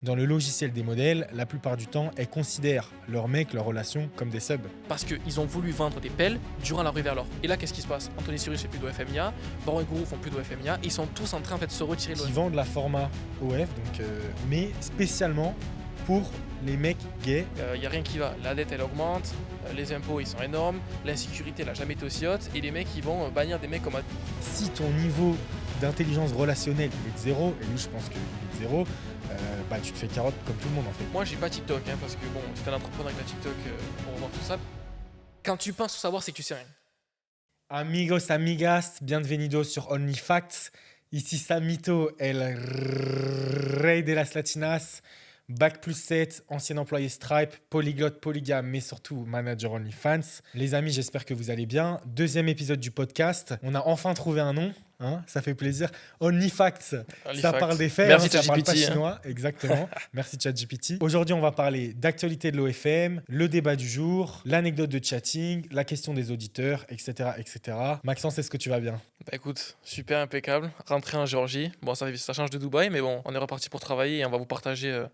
Dans le logiciel des modèles, la plupart du temps, elles considèrent leurs mecs, leurs relations comme des subs. Parce qu'ils ont voulu vendre des pelles durant la rue vers l'or. Et là, qu'est-ce qui se passe? Anthony Cyrus fait plus d'OFMIA, Baron et Gourou font plus d'OFMIA, ils sont tous en train de se retirer de Qui l'OFMIA. vendent la format OF, mais spécialement pour les mecs gays. Il n'y a rien qui va, la dette elle augmente, les impôts ils sont énormes, l'insécurité elle a jamais été aussi haute, et les mecs ils vont bannir des mecs comme... Si ton niveau d'intelligence relationnelle il est de zéro, et lui je pense qu'il est de zéro, tu te fais carotte comme tout le monde en fait. Moi j'ai pas TikTok, parce que bon, c'est un entrepreneur avec la TikTok pour voir tout ça. Quand tu penses savoir, c'est que tu sais rien. Amigos, amigas, bienvenidos sur OnlyFacts. Ici Samito, el rey de las latinas, bac plus 7, ancien employé Stripe, polyglotte, polygame, mais surtout manager OnlyFans. Les amis, j'espère que vous allez bien. Deuxième épisode du podcast. On a enfin trouvé un nom, ça fait plaisir. OnlyFacts, ça parle des faits, merci ça parle pas ChatGPT, chinois. Exactement, merci ChatGPT. Aujourd'hui, on va parler d'actualité de l'OFM, le débat du jour, l'anecdote de chatting, la question des auditeurs, etc. etc. Maxence, est-ce que tu vas bien? Bah écoute, super impeccable, rentré en Géorgie, bon ça change de Dubaï, mais bon, on est reparti pour travailler et on va vous partager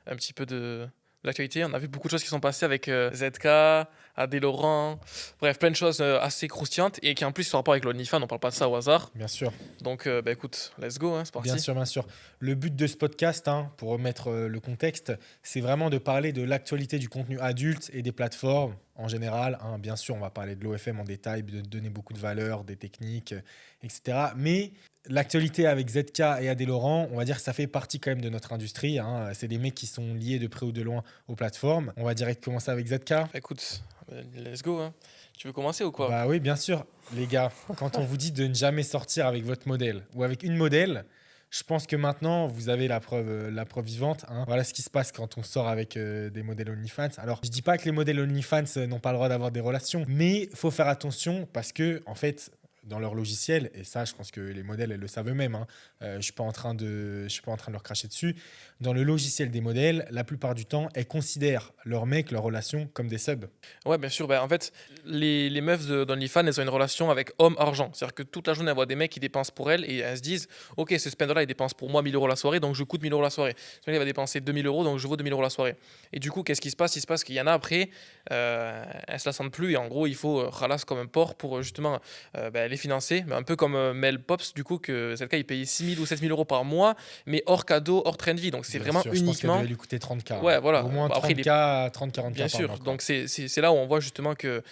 un petit peu de l'actualité. On a vu beaucoup de choses qui sont passées avec ZK, Adé Laurent, bref, plein de choses assez croustillantes et qui en plus sont en rapport avec l'OnlyFans, on parle pas de ça au hasard. Bien sûr. Donc écoute, let's go, c'est parti. Bien sûr, bien sûr. Le but de ce podcast, pour remettre le contexte, c'est vraiment de parler de l'actualité du contenu adulte et des plateformes en général. Bien sûr, on va parler de l'OFM en détail, de donner beaucoup de valeurs, des techniques, etc. Mais l'actualité avec ZK et Adé Laurent, on va dire que ça fait partie quand même de notre industrie. C'est des mecs qui sont liés de près ou de loin aux plateformes. On va direct commencer avec ZK. Bah écoute, let's go. Tu veux commencer ou quoi? Bah oui, bien sûr. Les gars, quand on vous dit de ne jamais sortir avec votre modèle ou avec une modèle, je pense que maintenant, vous avez la preuve vivante. Voilà ce qui se passe quand on sort avec des modèles OnlyFans. Alors, je dis pas que les modèles OnlyFans n'ont pas le droit d'avoir des relations, mais il faut faire attention parce que, en fait, dans leur logiciel, et ça, je pense que les modèles, elles le savent eux-mêmes, je ne suis pas en train de leur cracher dessus. Dans le logiciel des modèles, la plupart du temps, elles considèrent leurs mecs, leurs relations comme des subs. Ouais, bien sûr. En fait, les meufs d'OnlyFans, elles ont une relation avec homme-argent. C'est-à-dire que toute la journée, elles voient des mecs qui dépensent pour elles et elles se disent ok, ce spender-là, il dépense pour moi 1000 euros la soirée, donc je coûte 1000 euros la soirée. Ce mec, il va dépenser 2000 euros, donc je vaux 2000 euros la soirée. Et du coup, qu'est-ce qui se passe? Il se passe qu'il y en a après, elles se la sentent plus et en gros, il faut ralasse comme un porc pour justement les financer. Mais un peu comme Mel Pops, du coup, que ZK, il payait 6000 ou 7000 euros par mois, mais hors cadeau, hors train de vie. Donc c'est Bien vraiment sûr, je pense qu'elle uniquement. devait lui coûter 30K. Ouais, voilà. Au moins Après, 30K, 30-40K bien par sûr, mois, quoi. donc c'est là où on voit justement que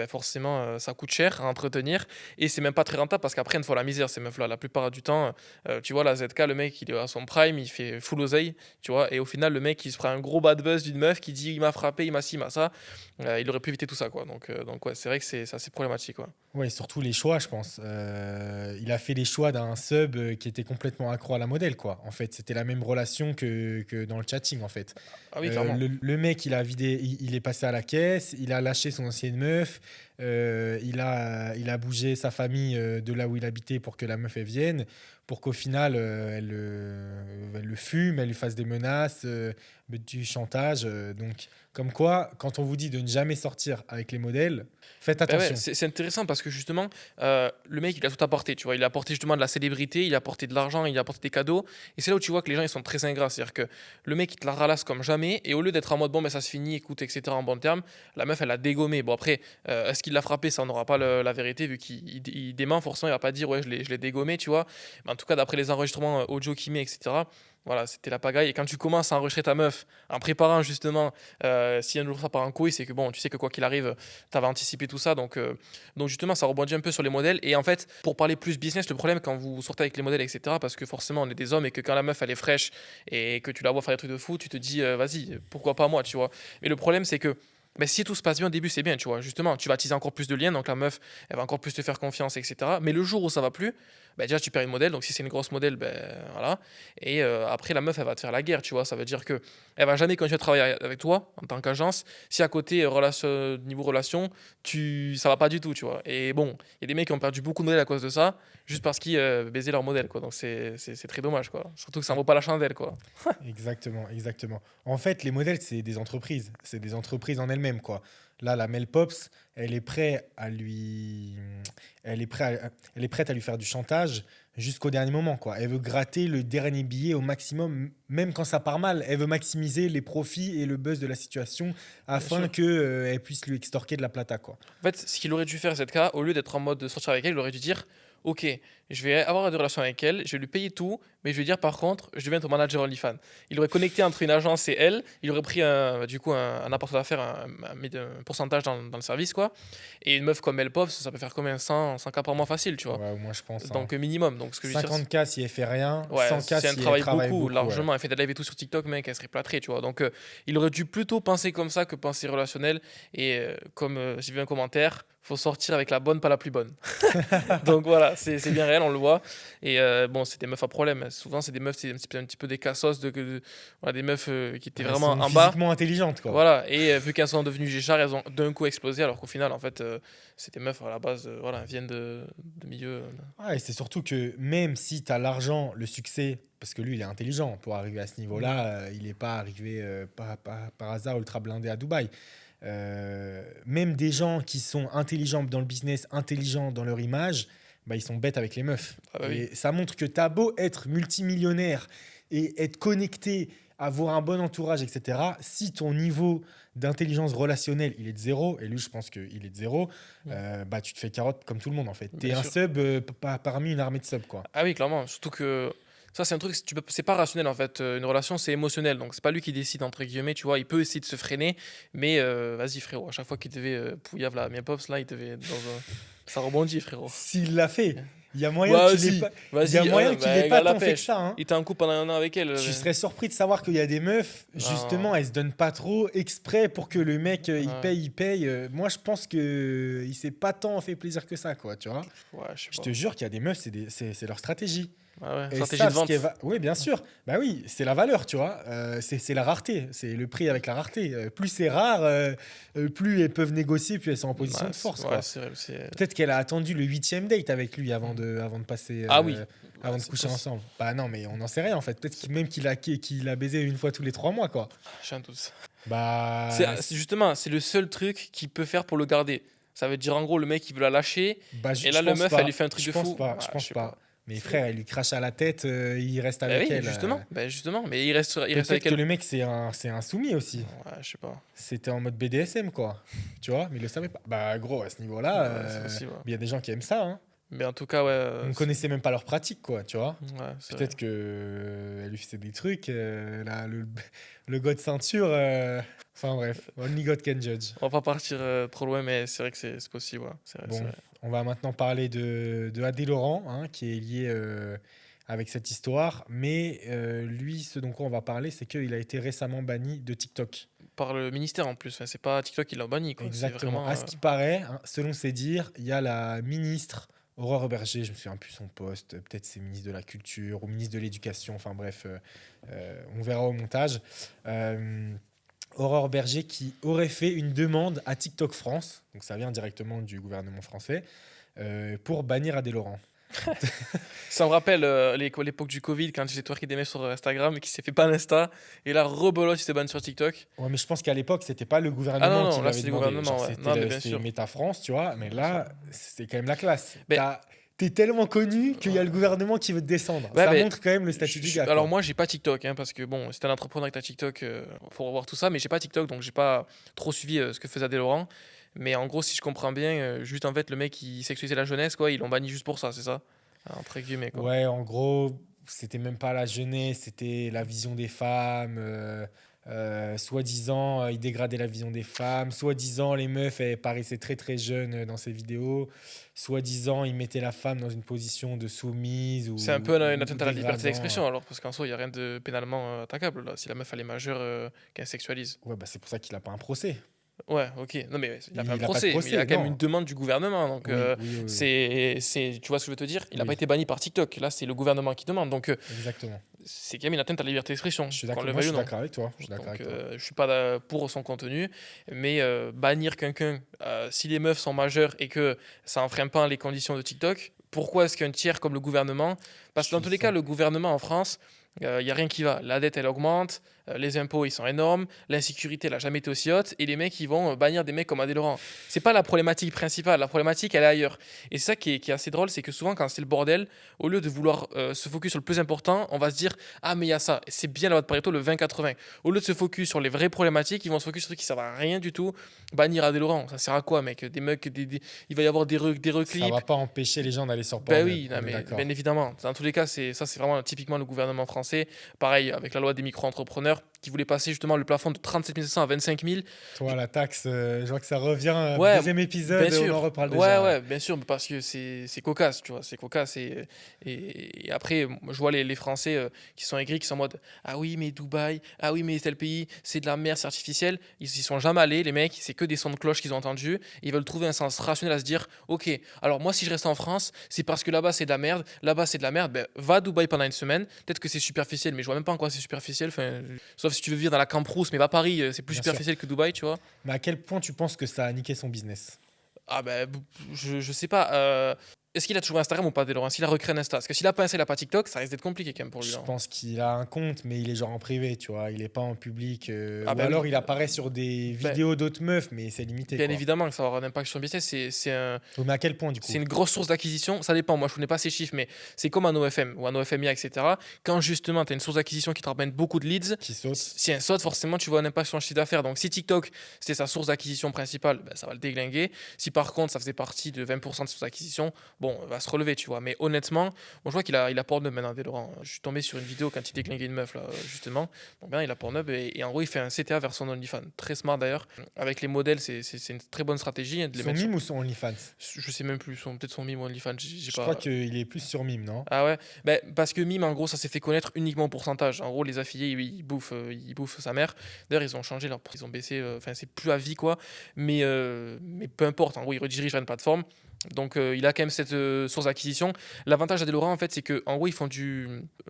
forcément ça coûte cher à entretenir et c'est même pas très rentable parce qu'après une fois la misère ces meufs là la plupart du temps tu vois la ZK le mec il est à son prime il fait full oseille tu vois et au final le mec il se prend un gros bad buzz d'une meuf qui dit il m'a frappé il m'a ci il m'a ça il aurait pu éviter tout ça quoi donc ouais c'est vrai que c'est assez problématique quoi. Ouais, surtout les choix, je pense. Il a fait les choix d'un sub qui était complètement accro à la modèle, quoi. En fait, c'était la même relation que dans le chatting, en fait. Ah oui clairement. Le mec, il a vidé, il est passé à la caisse, il a lâché son ancienne meuf, il a bougé sa famille de là où il habitait pour que la meuf elle vienne, pour qu'au final elle le fume, elle lui fasse des menaces, du chantage. Donc, comme quoi, quand on vous dit de ne jamais sortir avec les modèles, faites Ouais, attention. c'est intéressant parce que justement, le mec, il a tout apporté, tu vois. Il a apporté justement de la célébrité, il a apporté de l'argent, il a apporté des cadeaux. Et c'est là où tu vois que les gens, ils sont très ingrats. C'est-à-dire que le mec, il te la ralasse comme jamais. Et au lieu d'être en mode, bon, ben ça se finit, écoute, etc., en bon terme, la meuf, elle a dégommé. Bon, après, est-ce qu'il l'a frappé? Ça, on n'aura pas la vérité, vu qu'il dément, forcément, il va pas dire, ouais, je l'ai dégommé, tu vois. Mais en tout cas, d'après les enregistrements audio qu'il met, etc., voilà, c'était la pagaille. Et quand tu commences à enregistrer ta meuf en préparant justement, si un jour ça part en couille, c'est que bon, tu sais que quoi qu'il arrive, tu avais anticipé tout ça. Donc justement, ça rebondit un peu sur les modèles. Et en fait, pour parler plus business, le problème quand vous sortez avec les modèles, etc., parce que forcément, on est des hommes et que quand la meuf, elle est fraîche et que tu la vois faire des trucs de fou, tu te dis, vas-y, pourquoi pas moi, tu vois. Mais le problème, c'est que si tout se passe bien au début, c'est bien, tu vois. Justement, tu vas attiser encore plus de liens, donc la meuf, elle va encore plus te faire confiance, etc. Mais le jour où ça va plus, déjà, tu perds une modèle. Donc si c'est une grosse modèle, voilà. Et après, la meuf, elle va te faire la guerre, tu vois. Ça veut dire que elle va jamais continuer à travailler avec toi en tant qu'agence. Si à côté, niveau relation, ça va pas du tout, tu vois. Et bon, il y a des mecs qui ont perdu beaucoup de modèles à cause de ça. juste parce qu'ils baisaient leur modèle, quoi. Donc c'est très dommage, quoi. Surtout que ça en vaut pas la chandelle, quoi. Exactement, exactement. En fait, les modèles, c'est des entreprises. C'est des entreprises en elles-mêmes, quoi. Là, la Mel Pops, elle est prête à lui, elle est prête à lui faire du chantage jusqu'au dernier moment, quoi. Elle veut gratter le dernier billet au maximum, même quand ça part mal. Elle veut maximiser les profits et le buzz de la situation Bien afin sûr. que, elle puisse lui extorquer de la plata, quoi. En fait, ce qu'il aurait dû faire, cette cas, au lieu d'être en mode de sortir avec elle, il aurait dû dire: Ok, je vais avoir des relations avec elle, je vais lui payer tout, mais je vais dire par contre, je deviens ton manager OnlyFans. Il aurait connecté entre une agence et elle, il aurait pris du coup un apporteur d'affaires, un pourcentage dans le service, quoi. Et une meuf comme elle Pop, ça peut faire combien? 100K par mois facile, tu vois. Ouais, moi, je pense, hein. Donc minimum. Donc ce que je veux dire, 50K si elle fait rien, ouais, 100K si elle si elle travaille travaille beaucoup, beaucoup, ouais. largement, elle fait des lives et tout sur TikTok, mec, elle serait plâtrée, tu vois. Donc il aurait dû plutôt penser comme ça que penser relationnel. Et comme j'ai vu un commentaire, faut sortir avec la bonne, pas la plus bonne. Donc voilà, c'est bien réel, on le voit. Et bon, c'est des meufs à problème. Souvent, c'est des meufs, c'est un petit peu des cassos, voilà, des meufs qui étaient Elles vraiment sont en bas. physiquement intelligentes, quoi. Voilà, et vu qu'elles sont devenues Géchard, elles ont d'un coup explosé, alors qu'au final, en fait, c'est des meufs à la base, voilà, viennent de milieux. Ah, et c'est surtout que même si tu as l'argent, le succès, parce que lui, il est intelligent pour arriver à ce niveau-là, il n'est pas arrivé par hasard ultra blindé à Dubaï. Même des gens qui sont intelligents dans le business, intelligents dans leur image, bah, ils sont bêtes avec les meufs. Ah bah oui, Et ça montre que tu as beau être multimillionnaire et être connecté, avoir un bon entourage, etc. Si ton niveau d'intelligence relationnelle, il est de zéro, et lui, je pense qu'il est de zéro, bah, tu te fais carotte comme tout le monde, en fait. Tu es bien un sûr. sub parmi une armée de subs, quoi. Ah oui, clairement. Surtout que ça, c'est un truc, c'est pas rationnel en fait. Une relation, c'est émotionnel. Donc, c'est pas lui qui décide, entre guillemets, tu vois. Il peut essayer de se freiner, mais vas-y, frérot. À chaque fois qu'il devait pouillave la Mia Pops, là, il devait. Ça rebondit, frérot. S'il l'a fait, il y a moyen qu'il ait Vas-y, pas, il y a vas-y, moyen qu'il ait bah, pas gars la tant fait que pêche. ça, hein. Il était en couple pendant un an avec elle. Tu serais surpris de savoir qu'il y a des meufs, Non, justement, elles se donnent pas trop exprès pour que le mec, il ouais, paye, il paye. Moi, je pense que il s'est pas tant fait plaisir que ça, quoi, tu vois. ouais, je sais Je pas. te jure qu'il y a des meufs, c'est leur stratégie. Ah ouais, Elles stratégie de savent ce qu'elles vente. va. Oui, bien sûr. Bah oui, c'est la valeur, tu vois. C'est la rareté. C'est le prix avec la rareté. Plus c'est rare, plus elles peuvent négocier, plus elles sont en position Ouais, de force, ouais, quoi. c'est vrai. Peut-être qu'elle a attendu le huitième date avec lui avant de passer, Ah oui, ouais, avant de c'est coucher possible. ensemble. Bah non, mais on n'en sait rien en fait. Peut-être même qu'il a baisé une fois tous les 3 mois, quoi. J'ai un doute. Bah, Justement, c'est le seul truc qu'il peut faire pour le garder. Ça veut dire en gros, le mec, il veut la lâcher. Et là, je le pense meuf, elle lui pas. fait un truc Je de pense fou. pas. Ouais, Je je pense sais pas. pas. Mais C'est- frère, elle lui crache à la tête, il reste Bah avec oui, elle. justement. Bah justement. Mais il reste Peut-être avec que elle. le mec, c'est un soumis aussi. Ouais, je sais pas. C'était en mode BDSM, quoi. Tu vois, mais il le savait pas. Bah, gros, à ce niveau-là, Ouais, c'est possible. Ouais. il y a des gens qui aiment ça, hein. Mais en tout cas, ouais. On ne connaissait même pas leur pratique, quoi, tu vois. Ouais, c'est vrai. Peut-être que elle lui faisait des trucs, là, le gars de ceinture. Enfin bref, only God can judge. On va pas partir trop loin, mais c'est vrai que c'est possible. Ouais. C'est vrai, c'est Bon, vrai. on va maintenant parler de Adé Laurent, hein, qui est lié avec cette histoire. Mais lui, ce dont quoi on va parler, c'est qu'il a été récemment banni de TikTok. Par le ministère en plus. Enfin, c'est pas TikTok qui l'a banni, quoi. C'est Exactement. vraiment. À ce qui paraît, hein, selon ses dires, il y a la ministre Aurore Berger, je me souviens plus son poste, peut-être c'est ministre de la Culture ou ministre de l'Éducation, enfin bref, on verra au montage. Euh, Aurore Berger qui aurait fait une demande à TikTok France, donc ça vient directement du gouvernement français, pour bannir Adé Laurent. Ça me rappelle l'époque du Covid quand j'ai twerké des mecs sur Instagram et qui s'est fait pas Insta. Et là, rebelote, il s'est ban sur TikTok. Ouais, mais je pense qu'à l'époque, c'était pas le Ah non, gouvernement qui non, là, l'avait c'est le demandé. Genre, gouvernement, ouais. Non, mais bien c'était sûr. Meta France, tu vois, mais Bien là, sûr. c'est quand même la classe. Mais T'es tellement connu qu'il y a le gouvernement qui veut te descendre. ouais, Ça mais montre quand même le statut du gars, alors quoi. moi j'ai pas TikTok hein, parce que bon c'est un entrepreneur avec ta TikTok faut revoir tout ça mais j'ai pas TikTok donc j'ai pas trop suivi ce que faisait Adé Laurent mais en gros si je comprends bien juste en fait le mec il sexualisait la jeunesse quoi ils l'ont banni juste pour ça c'est ça. Entre guillemets quoi. Ouais, en gros, c'était même pas la jeunesse, c'était la vision des femmes. Soi-disant, il dégradait la vision des femmes. Soi-disant, les meufs, elles paraissaient très très jeunes dans ses vidéos. Soi-disant, il mettait la femme dans une position de soumise C'est un peu une ou atteinte à la liberté dégradant. d'expression alors parce qu'en soi il y a rien de pénalement attaquable là si la meuf elle est majeure qu'elle sexualise. Ouais, bah c'est pour ça qu'il a pas un procès. Ouais, ok. Non, mais il a pas un Il a pas de procès, mais il a procès, quand même une non. demande du gouvernement. Donc, Oui, oui, oui, oui. tu vois ce que je veux te dire? Il n'a pas Oui, été banni par TikTok. Là, c'est le gouvernement qui demande. Donc, exactement. c'est quand même une atteinte à la liberté d'expression, Je suis qu'on d'accord. le Moi, je veuille ou suis non. d'accord avec toi. Je suis d'accord Donc, avec toi. je suis pas pour son contenu, mais bannir quelqu'un, si les meufs sont majeures et que ça enfreint pas les conditions de TikTok, Pourquoi est-ce qu'un tiers comme le gouvernement, parce que Je dans suis tous les cas, ça. le gouvernement en France, il n'y a rien qui va. La dette, elle augmente, les impôts, ils sont énormes, l'insécurité, elle n'a jamais été aussi haute, et les mecs, ils vont bannir des mecs comme Adé Laurent. C'est pas la problématique principale, la problématique, elle est ailleurs. Et c'est ça qui est assez drôle, c'est que souvent, quand c'est le bordel, au lieu de vouloir se focus sur le plus important, on va se dire, ah, mais il y a ça. Et c'est bien la loi de Pareto, le 20-80. Au lieu de se focus sur les vraies problématiques, ils vont se focus sur des trucs qui servent à rien du tout. Bannir Adé Laurent, ça sert à quoi, mec? Des mecs, il va y avoir des Ça reclips. va pas empêcher les gens d'aller sur Ben Pornhub, oui, non, on est mais d'accord. bien évidemment. Dans tous les cas, c'est vraiment typiquement le gouvernement français. Pareil avec la loi des micro-entrepreneurs qui voulait passer justement le plafond de 37 500 à 25 000. Toi, la taxe, je vois que ça revient. Ouais, Deuxième bien épisode, on en sûr. reparle Ouais, déjà. ouais, bien sûr, mais parce que c'est cocasse, tu vois, c'est cocasse. Et après, moi, je vois les Français qui sont aigris, qui sont en mode ah oui, mais Dubaï, ah oui, mais tel pays, c'est de la merde, c'est artificiel. Ils y sont jamais allés, les mecs, c'est que des sons de cloche qu'ils ont entendus. Ils veulent trouver un sens rationnel à se dire ok, alors moi, si je reste en France, c'est parce que là-bas, c'est de la merde, là-bas, c'est de la merde. Ben, va à Dubaï pendant une semaine. Peut-être que c'est superficiel, mais je vois même pas en quoi c'est superficiel. Enfin, sauf si tu veux vivre dans la Camp-Rousse, mais va à Paris, c'est plus Bien sûr. superficiel que Dubaï, tu vois. Mais à quel point tu penses que ça a niqué son business? Ah ben, je sais pas. Est-ce qu'il a toujours Instagram ou pas, Dès Laurent? S'il a recréé un Insta? Parce que s'il a pas Insta, il a pas TikTok, ça risque d'être compliqué quand même pour lui. Je Hein. pense qu'il a un compte, mais il est genre en privé, tu vois. Il est pas en public. Ah Ou ben alors oui. il apparaît sur des Ben, vidéos d'autres meufs, mais c'est limité, bien quoi. évidemment que ça va avoir un impact sur le business. Mais à quel point, du C'est coup? une grosse source d'acquisition. Ça dépend. Moi, je connais pas ces chiffres, mais c'est comme un OFM ou un OFMIA, etc. Quand justement, tu as une source d'acquisition qui te ramène beaucoup de leads, Qui saute? si un saute, forcément, tu vois un impact sur le chiffre d'affaires. Donc, si TikTok, c'était sa source d'acquisition principale, ben, ça va le déglinguer. Si par contre, ça faisait partie de 20% de source d'acquisition, bon, il va se relever, tu vois. Mais honnêtement, bon, je vois qu'il a Pornhub maintenant, Dès Laurent. Je suis tombé sur une vidéo quand il déglinguait une meuf, là, justement. Donc, bien, il a Pornhub et en gros, il fait un CTA vers son OnlyFans. Très smart d'ailleurs. Avec les modèles, c'est une très bonne stratégie hein, de les Son mettre sur. mime ou son OnlyFans? Je sais même plus, peut-être son mime ou OnlyFans, j'ai Je crois pas. qu'il est plus sur mime, non? Ah ouais, ben, parce que Mime, en gros, ça s'est fait connaître uniquement au pourcentage. En gros, les affiliés, ils bouffent sa mère. D'ailleurs, ils ont changé leur prix, ils ont baissé, enfin, c'est plus à vie, quoi. Mais peu importe, en gros, ils redirigent vers une plateforme. Donc, il a quand même cette source d'acquisition. L'avantage d'Adé Laurent, en fait, c'est qu'en gros, ils font du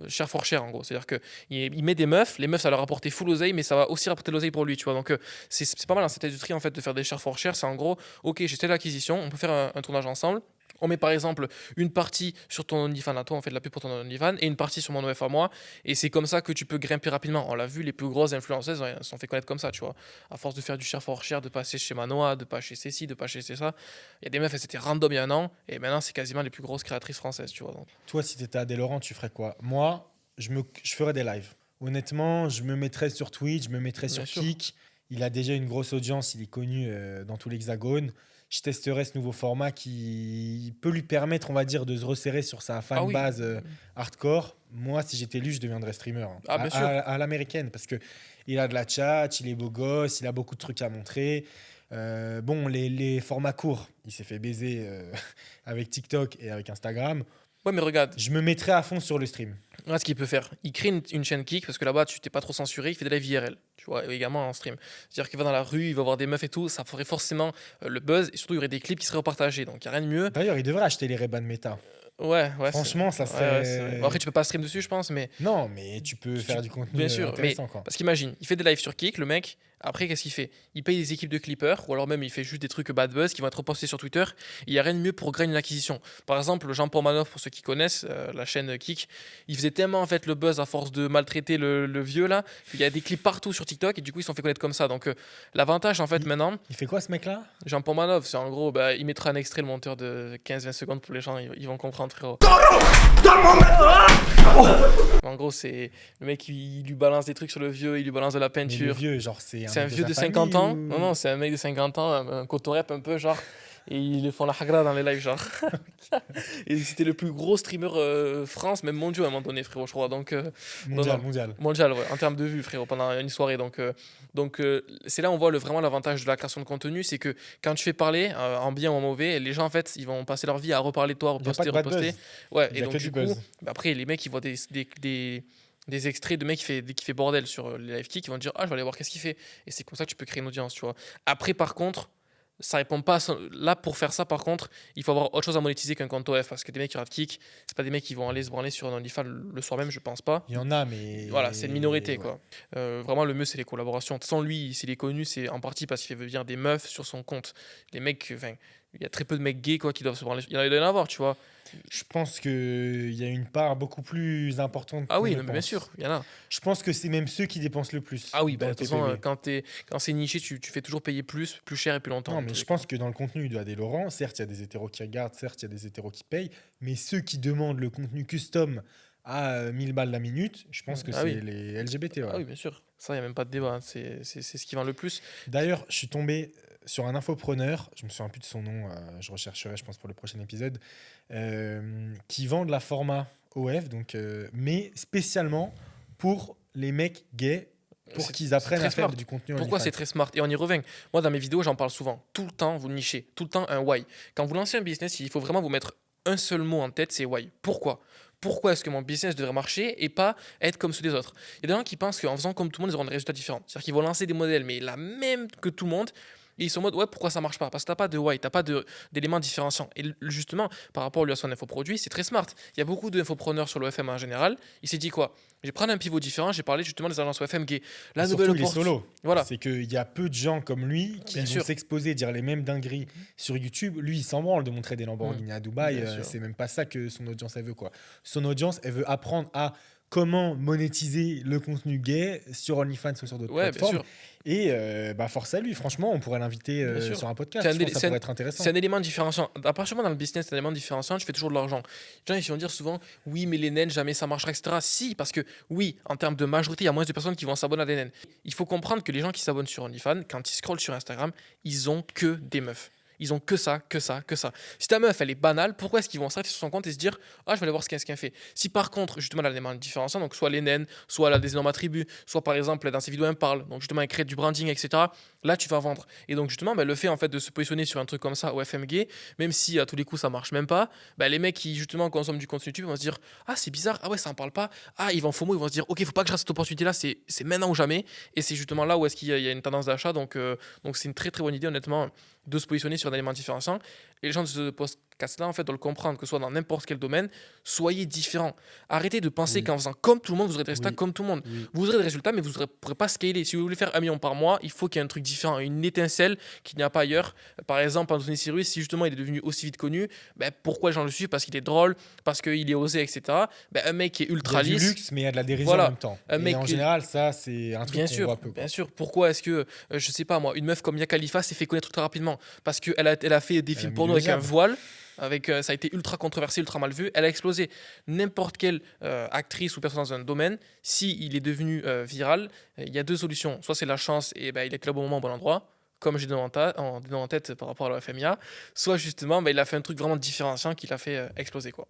share for share, en gros. C'est-à-dire qu'il met des meufs, les meufs, ça leur rapporte full oseille, mais ça va aussi rapporter l'oseille pour lui, tu vois. Donc, c'est pas mal dans cette industrie, en fait, de faire des share for share. C'est en gros, ok, j'ai telle acquisition, on peut faire un tournage ensemble. On met par exemple une partie sur ton OnlyFans à toi, on fait de la pub pour ton OnlyFans, et une partie sur mon OF à moi. Et c'est comme ça que tu peux grimper rapidement. On l'a vu, les plus grosses influenceuses elles se sont fait connaître comme ça, tu vois. À force de faire du share for share, de passer chez Manoa, de pas chez Cécile, de pas chez ça. Il y a des meufs, elles étaient random il y a un an, et maintenant c'est quasiment les plus grosses créatrices françaises, tu vois. Donc, Toi, si t'étais Adé Laurent, tu ferais quoi? Moi, je ferais des lives. Honnêtement, je me mettrais sur Twitch, je me mettrais bien sur sûr. Kik. Il a déjà une grosse audience, il est connu dans tout l'Hexagone. Je testerais ce nouveau format qui peut lui permettre, on va dire, de se resserrer sur sa Ah oui. fanbase hardcore. Moi, si j'étais lui, je deviendrais streamer, hein. Ah, bien sûr. À l'américaine, parce que il a de la chat, il est beau gosse, il a beaucoup de trucs à montrer. Bon, les formats courts, il s'est fait baiser avec TikTok et avec Instagram. Ouais, mais regarde, Je me mettrais à fond sur le stream. regarde ce qu'il peut faire. Il crée une chaîne Kik, parce que là-bas, tu t'es pas trop censuré, il fait des lives IRL, tu vois, et également en stream. C'est-à-dire qu'il va dans la rue, il va voir des meufs et tout, ça ferait forcément le buzz, et surtout, il y aurait des clips qui seraient repartagés. Donc, il n'y a rien de mieux. D'ailleurs, il devrait acheter les Ray-Ban Meta. Ouais, ouais. Franchement, ça serait. Ouais, c'est vrai. Bon, après, tu peux pas stream dessus, je pense, mais. Non, mais tu peux faire du contenu Bien sûr, mais intéressant, quoi. parce qu'imagine, il fait des lives sur Kik, le mec. Après, qu'est-ce qu'il fait? Il paye des équipes de clippers, ou alors même il fait juste des trucs bad buzz qui vont être repostés sur Twitter. Il n'y a rien de mieux pour gagner une acquisition. Par exemple, Jean Pormanov, pour ceux qui connaissent la chaîne Kik, il faisait tellement en fait le buzz à force de maltraiter le vieux là, qu'il y a des clips partout sur TikTok et du coup ils se sont fait connaître comme ça. Donc l'avantage en fait maintenant, Il fait quoi, ce mec-là? Jean Pormanov, c'est en gros, bah, il mettra un extrait, le monteur de 15-20 secondes pour les gens, ils vont comprendre, frérot. En gros, c'est le mec, il lui balance des trucs sur le vieux, il lui balance de la Mais le peinture. vieux, genre, c'est C'est un mec vieux sa de famille 50 ans. ou- Non, non, c'est un mec de 50 ans, un cotorep un peu, genre. Et ils font la hagra dans les lives, genre. Et c'était le plus gros streamer France, même mondial à un moment donné, frérot, je crois. Donc, Mondial, non. mondial. Mondial, ouais, en termes de vues, frérot, pendant une soirée. Donc c'est là où on voit vraiment l'avantage de la création de contenu, c'est que quand tu fais parler, en bien ou en mauvais, les gens, en fait, ils vont passer leur vie à reparler de toi, Il n'y a pas reposter, de bad reposter. buzz. Ouais, Il et y a donc que du du coup, buzz. bah, après, les mecs, ils voient des extraits de mecs qui fait bordel sur les live kicks, ils vont dire ah je vais aller voir qu'est-ce qu'il fait, et c'est comme ça que tu peux créer une audience, tu vois. Après par contre ça répond pas là pour faire ça, par contre il faut avoir autre chose à monétiser qu'un compte OF, parce que des mecs qui regardent kick, c'est pas des mecs qui vont aller se branler sur un OnlyFans le soir même, je pense pas. Il y en a, mais. Voilà, c'est une minorité, Ouais. quoi. Vraiment, le mieux, c'est les collaborations. Sans lui, s'il est connu, c'est en partie parce qu'il fait venir des meufs sur son compte. Les mecs, enfin, il y a très peu de mecs gays quoi, qui doivent se branler. Il doit y en avoir, tu vois. Je pense qu'il y a une part beaucoup plus importante Ah qu'on oui, ne non, mais bien sûr, pense. il y en a. Je pense que c'est même ceux qui dépensent le plus Ah oui, dans bah, le de toute façon, TPV. quand c'est niché, tu fais toujours payer plus cher et plus longtemps, Non, dans mais tous je les cas. pense que dans le contenu de Adé Laurent, certes, il y a des hétéros qui regardent, certes, il y a des hétéros qui payent, mais ceux qui demandent le contenu custom à 1000 balles la minute, je pense que Ah oui, c'est les LGBT. ah Ouais. oui, bien sûr. Ça, il n'y a même pas de débat, hein. C'est ce qui vend le plus. D'ailleurs, je suis tombé sur un infopreneur, je me souviens plus de son nom, je rechercherai, je pense, pour le prochain épisode, qui vend de la format OF, donc, mais spécialement pour les mecs gays, pour qu'ils C'est apprennent très à faire smart. du contenu Pourquoi OnlyFans. c'est très smart? Et on y revient. Moi, dans mes vidéos, j'en parle souvent. Tout le temps, vous nichez. Tout le temps, un why. Quand vous lancez un business, il faut vraiment vous mettre un seul mot en tête, c'est why. Pourquoi? Pourquoi est-ce que mon business devrait marcher et pas être comme ceux des autres? Il y a des gens qui pensent qu'en faisant comme tout le monde, ils auront des résultats différents. C'est-à-dire qu'ils vont lancer des modèles, mais la même que tout le monde. Et ils sont en mode, ouais, pourquoi ça marche pas? Parce que t'as pas de why, t'as pas d'éléments différenciants. Et justement, par rapport à son infoproduit, c'est très smart. Il y a beaucoup d'infopreneurs sur le FM en général. Il s'est dit quoi? Je vais prendre un pivot différent. J'ai parlé justement des agences FM gays. La Et nouvelle surtout, il est opportunité. solo. Voilà. C'est qu'il y a peu de gens comme lui qui Bien vont sûr. s'exposer, dire les mêmes dingueries sur YouTube. Lui, il s'en branle de montrer des Mm. Lamborghini à Dubaï. Bien sûr. C'est même pas ça que son audience, elle veut, quoi. Son audience, elle veut apprendre à comment monétiser le contenu gay sur OnlyFans ou sur d'autres Ouais, bien plateformes. sûr. Et force à lui. Franchement, on pourrait l'inviter Bien sûr. sur un podcast. C'est un Je pense délai- que ça c'est un- pourrait être intéressant. C'est un élément différenciant. À partir du moment dans le business, c'est un élément différenciant, je fais toujours de l'argent. Les gens ils vont dire souvent, oui, mais les naines, jamais ça marchera, etc. Si, parce que oui, en termes de majorité, il y a moins de personnes qui vont s'abonner à des naines. Il faut comprendre que les gens qui s'abonnent sur OnlyFans, quand ils scrollent sur Instagram, ils ont que des meufs. Ils ont que ça, que ça, que ça. Si ta meuf, elle est banale, pourquoi est-ce qu'ils vont s'arrêter sur son compte et se dire, ah, je vais aller voir ce qu'elle fait? Si par contre, justement, elle a des éléments différenciants, donc soit les naines, soit elle a des énormes attributs, soit par exemple, dans ses vidéos, elle parle, donc justement, elle crée du branding, etc. Là, tu vas vendre. Et donc, justement, le fait en fait de se positionner sur un truc comme ça au FMG, même si à tous les coups ça marche même pas, les mecs qui justement consomment du contenu YouTube vont se dire, ah, c'est bizarre, ah ouais, ça en parle pas, ah, ils vont FOMO, ils vont se dire, ok, faut pas que je rate cette opportunité-là, c'est maintenant ou jamais. Et c'est justement là où est-ce qu'il y a une tendance d'achat. Donc, c'est une très très bonne idée, honnêtement, de se positionner sur un élément différenciant. Et les gens de ce podcast-là, en fait, doivent le comprendre, que ce soit dans n'importe quel domaine, soyez différents. Arrêtez de penser Oui. qu'en faisant comme tout le monde, vous aurez des résultats Oui. comme tout le monde. Oui. Vous aurez des résultats, mais vous ne pourrez pas scaler. Si vous voulez faire 1 million par mois, il faut qu'il y ait un truc différent, une étincelle qu'il n'y a pas ailleurs. Par exemple, Anthony Cyrus, si justement il est devenu aussi vite connu, pourquoi les gens le suivent? Parce qu'il est drôle, parce qu'il est osé, etc. Un mec qui est Il y ultra a du lisse. luxe, mais il y a de la dérision Voilà. en même temps. Un Et mec en qui- général, ça, c'est un truc Bien qu'on sûr, voit peu. quoi. bien sûr. Pourquoi est-ce que, je sais pas moi, une meuf comme Mia Khalifa s'est fait connaître très rapidement? Parce qu'elle elle a fait des Elle a films mis porno le avec un hijab. voile, ça a été ultra controversé, ultra mal vu, elle a explosé. N'importe quelle actrice ou personne dans un domaine, si il est devenu viral, il y a deux solutions. Soit c'est la chance et il est que au bon moment, au bon endroit, comme j'ai donné en tête par rapport à la FMIA, soit justement il a fait un truc vraiment différenciant qui l'a fait exploser, quoi.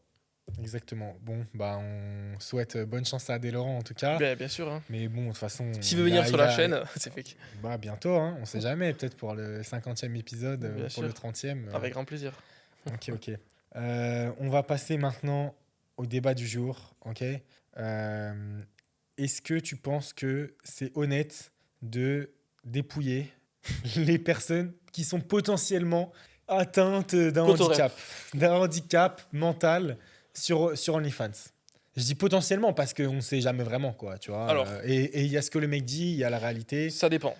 Exactement. Bon, on souhaite bonne chance à Adé Laurent en tout cas. Bien sûr, hein. Mais bon, de toute façon. S'il veut venir sur la chaîne, c'est fait. Bientôt, hein, on sait jamais. Peut-être pour le 50e épisode, Bien pour sûr. le 30e. Avec grand plaisir. Ok. On va passer maintenant au débat du jour. Ok. Est-ce que tu penses que c'est honnête de dépouiller les personnes qui sont potentiellement atteintes Poteau d'un handicap mental sur OnlyFans? Je dis potentiellement parce qu'on ne sait jamais vraiment, quoi, tu vois. Alors. Et il y a ce que le mec dit, il y a la réalité. Ça dépend.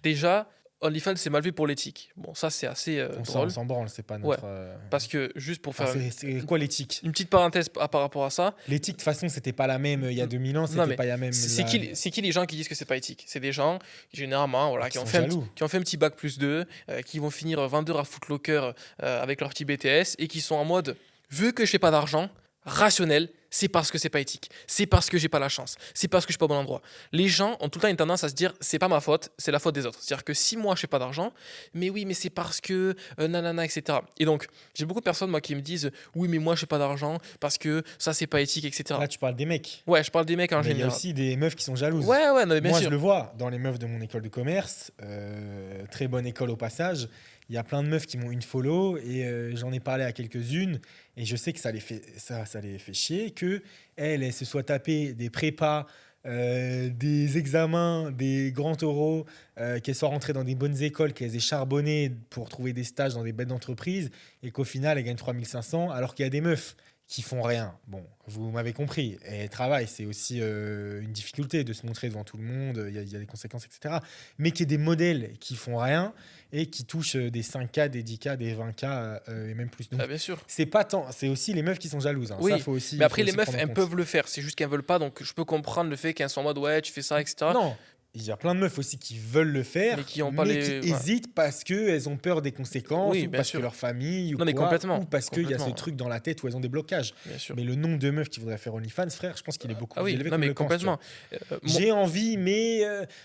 Déjà, OnlyFans, c'est mal vu pour l'éthique. Bon, ça, c'est assez On drôle. s'en branle, c'est pas notre. Parce que, juste pour faire c'est quoi l'éthique? une petite parenthèse par rapport à ça, L'éthique, de toute façon, c'était pas la même il y a 2000 ans, Non, c'était mais pas la même. c'est qui les gens qui disent que c'est pas éthique? C'est des gens, généralement, Qui qui ont sont fait jaloux. qui ont fait un petit bac +2, qui vont finir vendeur à Footlocker avec leur petit BTS et qui sont en mode, vu que je fais pas d'argent, rationnel, c'est parce que c'est pas éthique, c'est parce que j'ai pas la chance, c'est parce que je suis pas au bon endroit. Les gens ont tout le temps une tendance à se dire, c'est pas ma faute, c'est la faute des autres. C'est-à-dire que si moi je fais pas d'argent, mais oui, mais c'est parce que nanana, etc. Et donc, j'ai beaucoup de personnes moi qui me disent, oui, mais moi je fais pas d'argent parce que ça c'est pas éthique, etc. Là, tu parles des mecs. Ouais, je parle des mecs en Mais il y a général. aussi des meufs qui sont jalouses. Ouais, non, mais bien Moi, sûr. je le vois dans les meufs de mon école de commerce. Très bonne école au passage. Il y a plein de meufs qui m'ont une follow et j'en ai parlé à quelques-unes. Et je sais que ça les fait chier que elles se soient tapées des prépas, des examens, des grands oraux, qu'elles soient rentrées dans des bonnes écoles, qu'elles aient charbonné pour trouver des stages dans des belles entreprises et qu'au final, elles gagnent 3500 alors qu'il y a des meufs qui font rien. Bon, vous m'avez compris. Et travail, c'est aussi une difficulté de se montrer devant tout le monde. Il y a des conséquences, etc. Mais qu'il y ait des modèles qui font rien et qui touchent des 5K, des 10K, des 20K et même plus. Donc, Ah, bien sûr. c'est pas tant. C'est aussi les meufs qui sont jalouses. Hein. Oui, Ça, faut aussi, mais après, faut les aussi meufs, prendre en elles compte. peuvent le faire. C'est juste qu'elles veulent pas. Donc, je peux comprendre le fait qu'elles sont en mode, ouais, tu fais ça, etc. Non, il y a plein de meufs aussi qui veulent le faire, Mais qui ont pas mais les. qui Voilà. hésitent parce qu'elles ont peur des conséquences, Oui, ou bien parce que sûr. leur famille, ou Non, mais quoi, complètement. ou parce qu'il y a ce Complètement, truc dans la tête où elles ont des blocages. bien sûr. Mais le nombre de meufs qui voudraient faire OnlyFans, frère, je pense qu'il est beaucoup Ah plus oui, élevé non, qu'on mais le pense. Tu vois. complètement. J'ai envie, mais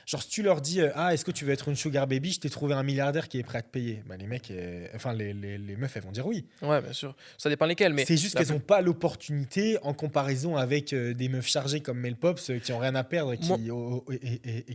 genre si tu leur dis ah est-ce que tu veux être une sugar baby, je t'ai trouvé un milliardaire qui est prêt à te payer. Bah, les mecs, enfin les meufs, elles vont dire oui. Ouais, bien sûr. Ça dépend lesquels, mais C'est juste la qu'elles n'ont pas l'opportunité en comparaison avec des meufs chargées comme Mel Pops qui ont rien à perdre et Moi-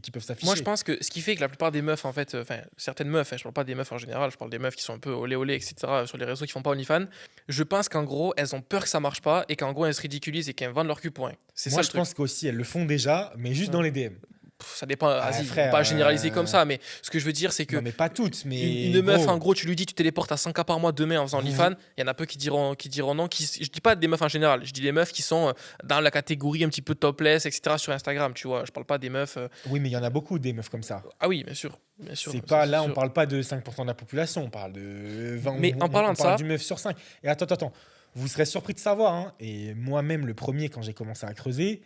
qui peuvent s'afficher. Moi, je pense que ce qui fait que la plupart des meufs, en fait, enfin, certaines meufs, hein, je parle pas des meufs en général, je parle des meufs qui sont un peu olé olé, etc., sur les réseaux qui font pas OnlyFans, je pense qu'en gros, elles ont peur que ça marche pas et qu'en gros, elles se ridiculisent et qu'elles vendent leur cul pour rien. C'est ça Moi, le je truc. pense qu'aussi elles le font déjà, mais juste Ouais. dans les DM. Ça dépend, vas-y, faut frère, pas généraliser comme ça, mais ce que je veux dire, c'est que Non, mais pas toutes, mais une meuf, gros, en gros, tu lui dis, tu téléportes à 100K par mois demain en faisant Vous- OnlyFans, il y en a peu qui diront non. Je dis pas des meufs en général, je dis les meufs qui sont dans la catégorie un petit peu topless, etc., sur Instagram, tu vois. Je parle pas des meufs. Oui, mais il y en a beaucoup des meufs comme ça. Ah oui, bien sûr. Bien sûr, C'est ça, pas c'est là, on sûr. parle pas de 5% de la population, on parle de 20. Mais en parlant on de parle ça- d'une meuf sur 5. Et attends, vous serez surpris de savoir, hein, et moi-même le premier quand j'ai commencé à creuser,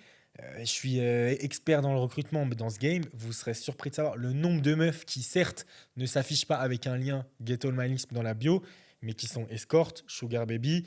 je suis expert dans le recrutement dans ce game, vous serez surpris de savoir le nombre de meufs qui certes ne s'affichent pas avec un lien Get All My Links dans la bio, mais qui sont escortes, sugar baby,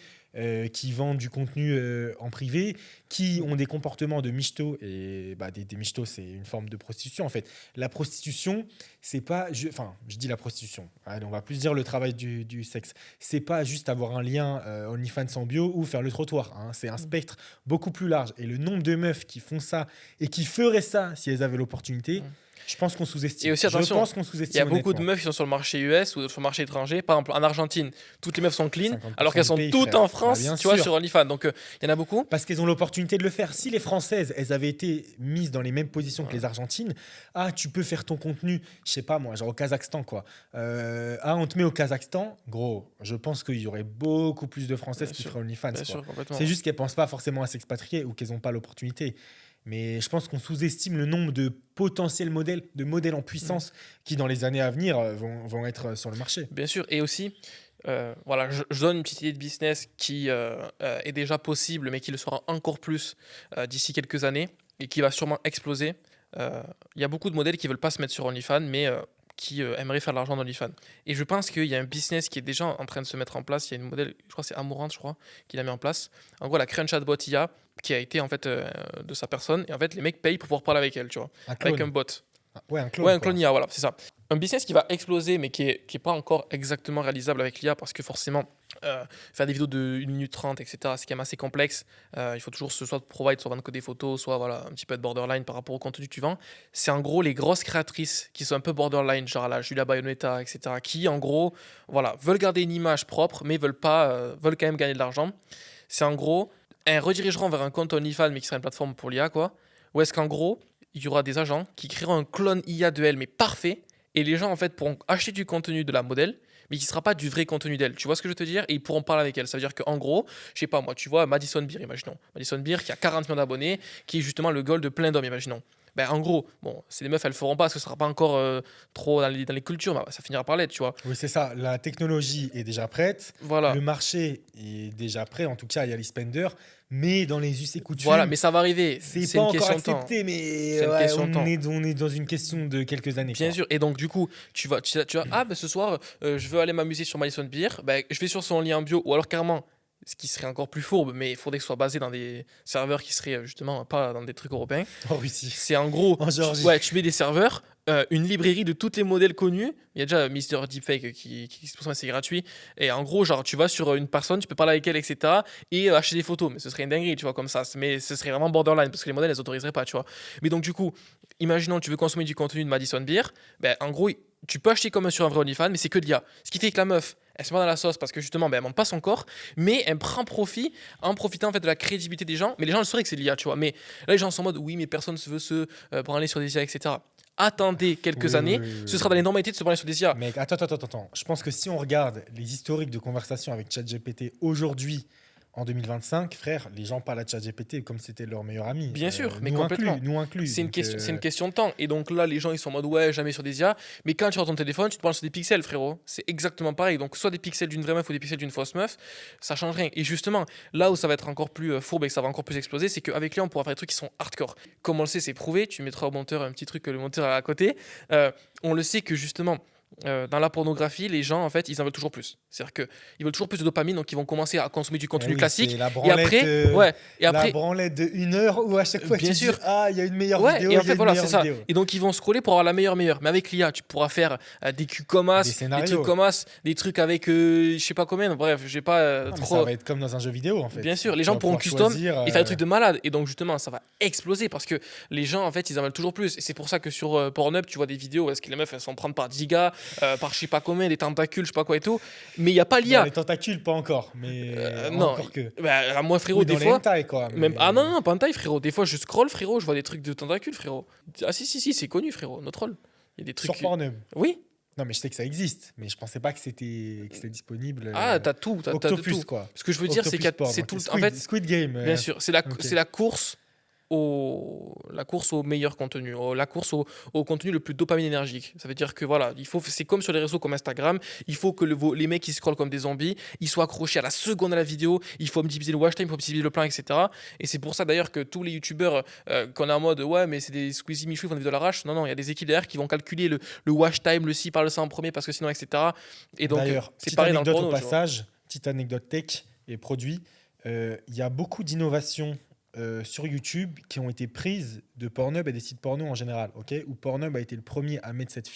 qui vendent du contenu en privé, qui ont des comportements de michto, et bah, des michtos c'est une forme de prostitution en fait. La prostitution, c'est pas, enfin je dis la prostitution, allez, on va plus dire le travail du sexe, c'est pas juste avoir un lien OnlyFans en bio ou faire le trottoir, hein. C'est un spectre beaucoup plus large, et le nombre de meufs qui font ça et qui feraient ça si elles avaient l'opportunité, je pense qu'on sous-estime. Et aussi, attention, je pense qu'on Il y sous-estime a beaucoup de honnêtement. meufs qui sont sur le marché US ou sur le marché étranger. Par exemple, en Argentine, toutes les meufs sont clean, 50% alors qu'elles du sont pays, toutes frère. en France, Bah, bien tu vois, sûr. sur OnlyFans. Donc, il y en a beaucoup. Parce qu'elles ont l'opportunité de le faire. Si les Françaises, elles avaient été mises dans les mêmes positions que les Argentines, ah, tu peux faire ton contenu, je sais pas moi, genre au Kazakhstan, quoi. Ah, on te met au Kazakhstan, gros, je pense qu'il y aurait beaucoup plus de Françaises Bien qui sûr. feraient OnlyFans, Bien quoi. sûr, complètement. C'est juste qu'elles pensent pas forcément à s'expatrier ou qu'elles n'ont pas l'opportunité. Mais je pense qu'on sous-estime le nombre de potentiels modèles, de modèles en puissance qui, dans les années à venir, vont être sur le marché. Bien sûr. Et aussi, voilà, je donne une petite idée de business qui est déjà possible, mais qui le sera encore plus d'ici quelques années et qui va sûrement exploser. Il y a beaucoup de modèles qui veulent pas se mettre sur OnlyFans, mais qui aimeraient faire de l'argent d'OnlyFans. Et je pense qu'il y a un business qui est déjà en train de se mettre en place. Il y a une modèle, je crois que c'est Amourante, je crois, qui l'a mis en place. En gros, elle a créé un chatbot IA qui a été en fait de sa personne. Et en fait, les mecs payent pour pouvoir parler avec elle, tu vois, Un avec clone. un bot. Ouais, un clone. Ouais, un quoi. clone IA, voilà, c'est ça. Un business qui va exploser, mais qui est pas encore exactement réalisable avec l'IA, parce que forcément, faire des vidéos de 1 minute 30, etc., c'est quand même assez complexe. Il faut toujours soit provide, soit vendre que des photos, soit voilà, un petit peu de borderline par rapport au contenu que tu vends. C'est en gros les grosses créatrices qui sont un peu borderline, genre la Julia Bayonetta, etc., qui en gros, voilà, veulent garder une image propre, mais veulent quand même gagner de l'argent. C'est en gros, elles redirigeront vers un compte OnlyFans, mais qui sera une plateforme pour l'IA, quoi. Ou est-ce qu'en gros, il y aura des agents qui créeront un clone IA de elle, mais parfait, et les gens en fait pourront acheter du contenu de la modèle, mais qui ne sera pas du vrai contenu d'elle. Tu vois ce que je veux te dire? Et ils pourront parler avec elle. Ça veut dire qu'en gros, je sais pas moi, tu vois Madison Beer, imaginons. Madison Beer qui a 40 millions d'abonnés, qui est justement le goal de plein d'hommes, imaginons. Ben, en gros, bon, c'est des meufs, elles le feront pas parce que ce sera pas encore trop dans les cultures, mais ça finira par l'être, tu vois. Oui, c'est ça. La technologie est déjà prête. Voilà. Le marché est déjà prêt. En tout cas, il y a les spenders. Mais dans les us et coutumes, Voilà, mais ça va arriver. c'est C'est pas une encore question de temps. accepté. Mais C'est une ouais, question de temps. on est dans une question de quelques années. Bien quoi. sûr. Et donc, du coup, tu vas ah, ben ce soir, je veux aller m'amuser sur Madison Beer. Ben, je vais sur son lien bio. Ou alors, carrément, ce qui serait encore plus fourbe, mais il faudrait que ce soit basé dans des serveurs qui seraient justement pas dans des trucs européens. En Russie. C'est en gros, En Géorgie. tu mets des serveurs, une librairie de tous les modèles connus. Il y a déjà Mister Deepfake qui c'est gratuit. Et en gros, genre, tu vas sur une personne, tu peux parler avec elle, etc. Et acheter des photos. Mais ce serait une dinguerie, tu vois, comme ça. Mais ce serait vraiment borderline parce que les modèles, elles autoriseraient pas, tu vois. Mais donc, du coup, imaginons, tu veux consommer du contenu de Madison Beer. Ben, en gros, tu peux acheter comme sur un vrai OnlyFans, mais c'est que de l'IA. Ce qui fait que la meuf, elle se met dans la sauce parce que justement, ben, elle monte pas son corps, mais elle prend profit en profitant en fait de la crédibilité des gens. Mais les gens le sauraient que c'est de l'IA, tu vois. Mais là, les gens sont en mode, oui, mais personne ne veut se branler sur des IA, etc. Attendez quelques Oui, années, oui, oui, ce oui. sera dans les normalités de se branler sur des IA. Mec, attends. Je pense que si on regarde les historiques de conversation avec ChatGPT aujourd'hui, en 2025, frère, les gens parlent à ChatGPT comme si c'était leur meilleur ami. Bien sûr, mais Nous complètement. inclus, nous inclus. C'est une Donc, question, c'est une question de temps. Et donc là, les gens, ils sont en mode ouais, jamais sur des IA. Mais quand tu as ton téléphone, tu te parles sur des pixels, frérot. C'est exactement pareil. Donc, soit des pixels d'une vraie meuf ou des pixels d'une fausse meuf, ça change rien. Et justement, là où ça va être encore plus fourbe et que ça va encore plus exploser, c'est qu'avec lui, on pourra faire des trucs qui sont hardcore. Comme on le sait, c'est prouvé. Tu mettras au monteur un petit truc que le monteur a à côté. On le sait que justement, dans la pornographie, les gens, en fait, ils en veulent toujours plus. C'est-à-dire qu'ils veulent toujours plus de dopamine, donc ils vont commencer à consommer du contenu oui, classique. c'est la Et branlette, après, ouais. Et la après, branlette de 1 heure où à chaque fois bien tu dis sûr. ah, il y a une meilleure Ouais, vidéo, et en il y a fait, une voilà, c'est meilleure ça. vidéo. Et donc, ils vont scroller pour avoir la meilleure. Mais avec l'IA, tu pourras faire des culs comme as, Des des trucs scénarios. comme as, des trucs avec je sais pas combien. Bref, j'ai pas Non, mais ça trop. va être comme dans un jeu vidéo en fait. Bien sûr, les Tu gens vas pourront pouvoir custom choisir, et faire des trucs de malade. Et donc, justement, ça va exploser parce que les gens, en fait, ils en veulent toujours plus. Et c'est pour ça que sur Pornhub, tu vois des vidéos où est-ce que les meufs, elles sont prendre par giga, par je sais pas combien, des tentacules, je sais pas quoi et tout. Mais il n'y a pas Dans l'IA. les tentacules, pas encore, mais Non, encore que. bah, moi, frérot, Oui, des dans les fois. hentai quoi. Même... Mais... Ah non, non, pas en taille, frérot. Des fois, je scroll, frérot, je vois des trucs de tentacules, frérot. Ah si, si, si, c'est connu, frérot, notre rôle. Il y a des trucs. Sur Pornhub. Oui. Non, mais je sais que ça existe, mais je pensais pas que c'était disponible. Ah, t'as tout, t'as de Octopus tout. quoi. Ce que je veux dire, c'est Octopus que Porn, c'est ok. tout. En Squid, fait, Squid Game. bien sûr, c'est ok. la course la course au meilleur contenu, la course au contenu le plus dopaminergique. Ça veut dire que voilà, c'est comme sur les réseaux comme Instagram, il faut que les mecs qui scrollent comme des zombies, ils soient accrochés à la seconde à la vidéo, il faut optimiser le watch time, il faut optimiser le plan, etc. Et c'est pour ça d'ailleurs que tous les youtubeurs qu'on est en mode ouais, mais c'est des Squeezie Michou, ils font des vidéos à l'arrache. Non, non, il y a des équipes derrière qui vont calculer le watch time, le ci par le ça en premier parce que sinon, etc. Et donc, D'ailleurs, c'est petite pareil dans le anecdote porno. au tu vois. passage, petite anecdote tech et produit. Il y a beaucoup d'innovations sur YouTube qui ont été prises de Pornhub et des sites porno en général, ok, où Pornhub a été le premier à mettre cette